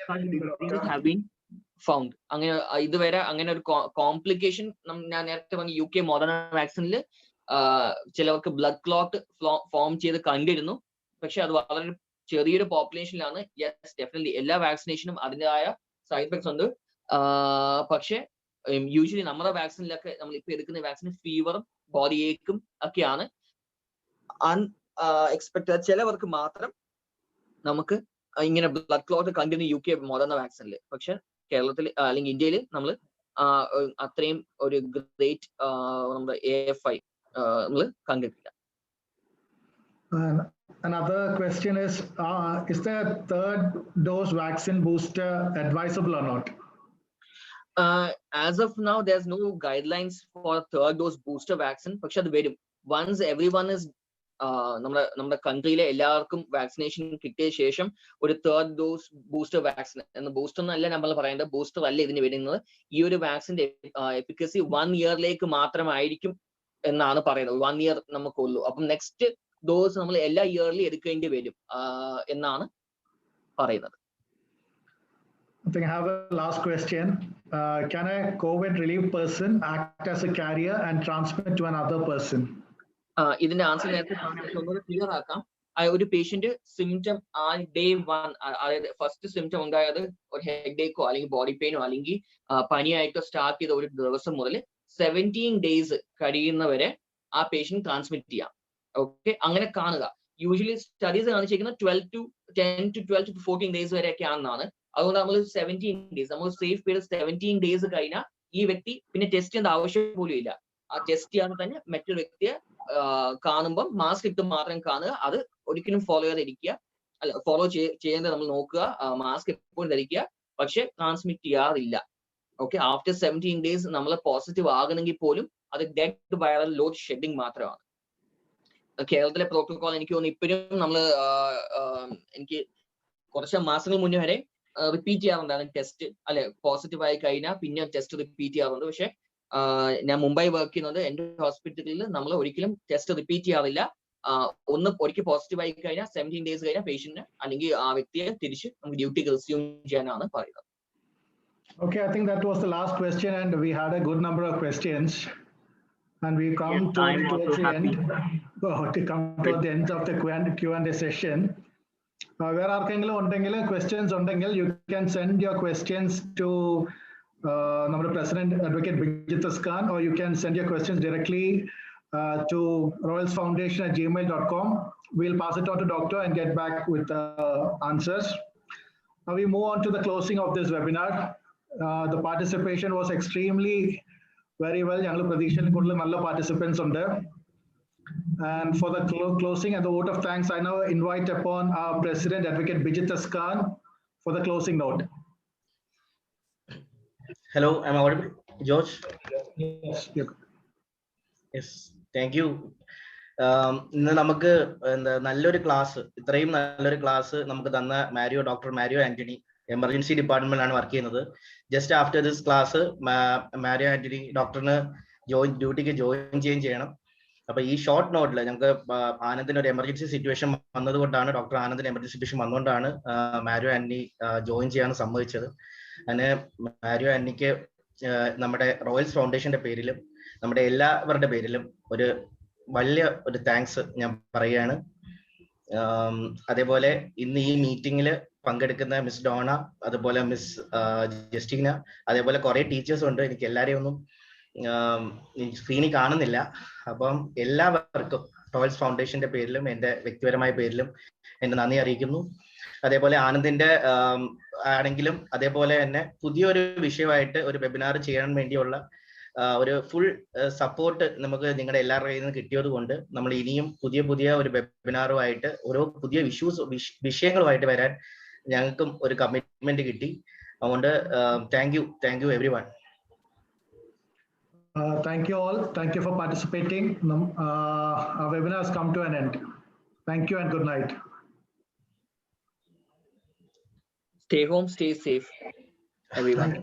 such diseases have been found. അങ്ങനെ ഇതുവരെ അങ്ങനെ ഒരു complication ഞാൻ നേരത്തെ പറഞ്ഞ UK മോഡേൺ വാക്സിനിൽ ചിലവർക്ക് ബ്ലഡ് ക്ലോട്ട് ഫോം ചെയ്ത് കണ്ടിരുന്നു. പക്ഷെ അത് വളരെ ചെറിയൊരു പോപ്പുലേഷനിലാണ്. യെസ്, ഡെഫിനറ്റ്ലി എല്ലാ വാക്സിനേഷനും അതിൻ്റെതായ സൈഡ് എഫക്ട്സ് ഉണ്ട്. പക്ഷെ യൂഷ്വലി നമ്മുടെ വാക്സിനിലൊക്കെ നമ്മൾ ഇപ്പൊ എടുക്കുന്ന വാക്സിൻ ഫീവറും ബോഡി ഏക്കും ഒക്കെയാണ് അൺഎക്സ്പെക്ടഡ്. ചിലവർക്ക് മാത്രം നമുക്ക് ഇങ്ങനെ ബ്ലഡ് ക്ലോട്ട് കണ്ടിരുന്നു UK മോഡേൺ വാക്സിനിൽ. പക്ഷെ കേരളത്തിൽ അല്ലെങ്കിൽ ഇന്ത്യയിൽ നമ്മൾ അത്രയും ഒരു ഗ്രേറ്റ് നമ്മുടെ AFI നമ്മൾ കണ്ടിട്ടില്ല. Another question is the third dose vaccine booster advisable or not? As of now, there's no guidelines for third dose booster vaccine. പക്ഷെ അത് വരും. Once everyone is നമ്മുടെ കൺട്രിയിലെ എല്ലാവർക്കും വാക്സിനേഷൻ കിട്ടിയ ശേഷം ഒരു തേർഡ് ഡോസ് ബൂസ്റ്റർ വാക്സിൻ എന്ന്, ബൂസ്റ്റർ എന്നല്ല നമ്മൾ പറയുന്നത്, ബൂസ്റ്റർ അല്ല ഇതിന് വരുന്നത്. ഈ ഒരു വാക്സിന്റെ എഫിക്കസി 1 yearലേക്ക് മാത്രമായിരിക്കും എന്നാണ് പറയുന്നത്. 1 year നമുക്കുള്ളൂ. അപ്പം നെക്സ്റ്റ് ഡോസ് നമ്മൾ എല്ലാ ഇയർലി എടുക്കേണ്ടി വരും എന്നാണ് പറയുന്നത്. I think I have a last question. Can a COVID relieved person act as a carrier and transmit to another person? ഇതിന്റെ ആൻസർ നേരത്തെ ഒന്നുകൂടെ ക്ലിയർ ആക്കാം. ഒരു പേഷ്യന്റ് സിംറ്റം ഡേ 1, അതായത് ഫസ്റ്റ് സിംറ്റം ഉണ്ടായത് ഒരു ഹെഡ് ഏക്കോ അല്ലെങ്കിൽ ബോഡി പെയിനോ അല്ലെങ്കിൽ പനിയായിട്ടോ സ്റ്റാർട്ട് ചെയ്ത ഒരു ദിവസം മുതൽ 17 days കഴിയുന്നവരെ ആ പേഷ്യന്റ് ട്രാൻസ്മിറ്റ് ചെയ്യാം. ഓക്കെ, അങ്ങനെ കാണുക. യൂഷ്വലി സ്റ്റഡീസ് കാണിച്ചിരിക്കുന്നത് 10 to 12 to 14 days വരെയൊക്കെയാണെന്നാണ്. അതുകൊണ്ട് നമ്മൾ 17 days, നമ്മൾ സേഫ് പീരീഡ് 17 days കഴിഞ്ഞാൽ ഈ വ്യക്തി പിന്നെ ടെസ്റ്റ് ചെയ്യേണ്ട ആവശ്യം പോലും ഇല്ല. ആ ടെസ്റ്റ് ചെയ്യാതെ തന്നെ മറ്റൊരു വ്യക്തിയെ കാണുമ്പോൾ മാസ്ക് ഇട്ട് മാത്രം കാണുക. അത് ഒരിക്കലും ഫോളോ ചെയ്യാതിരിക്കുക, അല്ല ഫോളോ ചെയ്യേണ്ടത് നമ്മൾ നോക്കുക. മാസ്ക് എപ്പോഴും ധരിക്കുക, പക്ഷെ ട്രാൻസ്മിറ്റ് ചെയ്യാറില്ല. ഓക്കെ, ആഫ്റ്റർ 17 days നമ്മൾ പോസിറ്റീവ് ആകണമെങ്കിൽ പോലും അത് ഡെഡ് വൈറൽ ലോഡ് ഷെഡിങ് മാത്രമാണ്. കേരളത്തിലെ പ്രോട്ടോകോൾ എനിക്ക് തോന്നുന്നു ഇപ്പോഴും നമ്മൾ എനിക്ക് കുറച്ച് മാസങ്ങൾ മുന്നേ വരെ റിപ്പീറ്റ് ചെയ്യാറുണ്ടാണ് ടെസ്റ്റ് അല്ലെ പോസിറ്റീവ് ആയി കഴിഞ്ഞാൽ പിന്നെ ടെസ്റ്റ് റിപ്പീറ്റ് ചെയ്യാറുണ്ട്. പക്ഷെ ഞാൻ മുംബൈ വർക്ക് ചെയ്യുന്നത് എന്റെ ഹോസ്പിറ്റലിൽ നമ്മൾ ഒരിക്കലും ടെസ്റ്റ് റിപ്പീറ്റ് ചെയ്യാറില്ല. ഒരിക്കൽ പോസിറ്റീവ് ആയി കഴിഞ്ഞാൽ 17 days കഴിഞ്ഞാൽ പേഷ്യന്റിന് അല്ലെങ്കിൽ ആ വ്യക്തിയെ തിരിച്ച് നമുക്ക് ഡ്യൂട്ടിക്ക് റെസ്യൂം ചെയ്യാനാണ് പറയുന്നത്. Okay, I think that was the last question, and we had a good number of questions. And we come Yes, I'm towards also the happy. the end of the Q&A session. Where are questions you can send your questions to our President Advocate Bijit Askan, or you can send your questions directly to royalsfoundation@gmail.com. We'll pass it on to doctor and get back with answers. Now we move on to the closing of this webinar. The participation was extremely very well. Young participants on there. And for the closing and the vote of thanks, I now invite upon our President Advocate Bijit Askan for the closing note. Hello, am I audible, George? Yes. Yes, thank you. ഇന്ന് നമുക്ക് നല്ലൊരു class, ഇത്രയും നല്ലൊരു class നമുക്ക് തന്ന doctor Mario Antony, emergency ഡിപ്പാർട്ട്മെന്റിലാണ് work ചെയ്യുന്നത്. Just after this class Mario Antony ഡോക്ടറിന് ഡ്യൂട്ടിക്ക് ജോയിൻ ചെയ്യണം. അപ്പൊ ഈ ഷോർട്ട് നോട്ടിൽ ഞങ്ങൾക്ക് ആനന്ദിന് ഒരു എമർജൻസി സിറ്റുവേഷൻ വന്നതുകൊണ്ടാണ്, ഡോക്ടർ ആനന്ദിന് എമർജൻസി സിറ്റുവേഷൻ വന്നുകൊണ്ടാണ് മാരിയോ ആന്റണി ജോയിൻ ചെയ്യാൻ സമ്മതിച്ചത്. അതിന് മാരിയോ ആന്റണിക്ക് നമ്മുടെ റോയൽസ് ഫൗണ്ടേഷന്റെ പേരിലും നമ്മുടെ എല്ലാവരുടെ പേരിലും വലിയ ഒരു താങ്ക്സ് ഞാൻ പറയുകയാണ്. അതേപോലെ ഇന്ന് ഈ മീറ്റിംഗിൽ പങ്കെടുക്കുന്ന മിസ് ഡോണ, അതുപോലെ മിസ് ജസ്റ്റീന, അതേപോലെ കുറെ ടീച്ചേഴ്സ് ഉണ്ട്. എനിക്ക് എല്ലാവരെയും ഒന്നും സ്ക്രീനിൽ കാണുന്നില്ല. അപ്പം എല്ലാവർക്കും റോയൽസ് ഫൗണ്ടേഷന്റെ പേരിലും എൻ്റെ വ്യക്തിപരമായ പേരിലും എൻ്റെ നന്ദി അറിയിക്കുന്നു. അതേപോലെ ആനന്ദിന്റെ ആണെങ്കിലും അതേപോലെ തന്നെ പുതിയൊരു വിഷയമായിട്ട് ഒരു വെബിനാർ ചെയ്യാൻ വേണ്ടിയുള്ള ഒരു ഫുൾ സപ്പോർട്ട് നമുക്ക് നിങ്ങളുടെ എല്ലാവരുടെ കയ്യിൽ നിന്ന് കിട്ടിയത് കൊണ്ട് നമ്മൾ ഇനിയും പുതിയ ഒരു വെബിനാറുമായിട്ട് ഓരോ പുതിയ വിഷയങ്ങളുമായിട്ട് വരാൻ ഞങ്ങൾക്കും ഒരു കമ്മിറ്റ്മെന്റ് കിട്ടി. അതുകൊണ്ട് thank you every one. Thank you all. Thank you for participating. Our webinar has come to an end. Thank you and good night. Stay home, stay safe, everyone.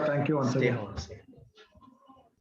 Thank you once Stay again. home.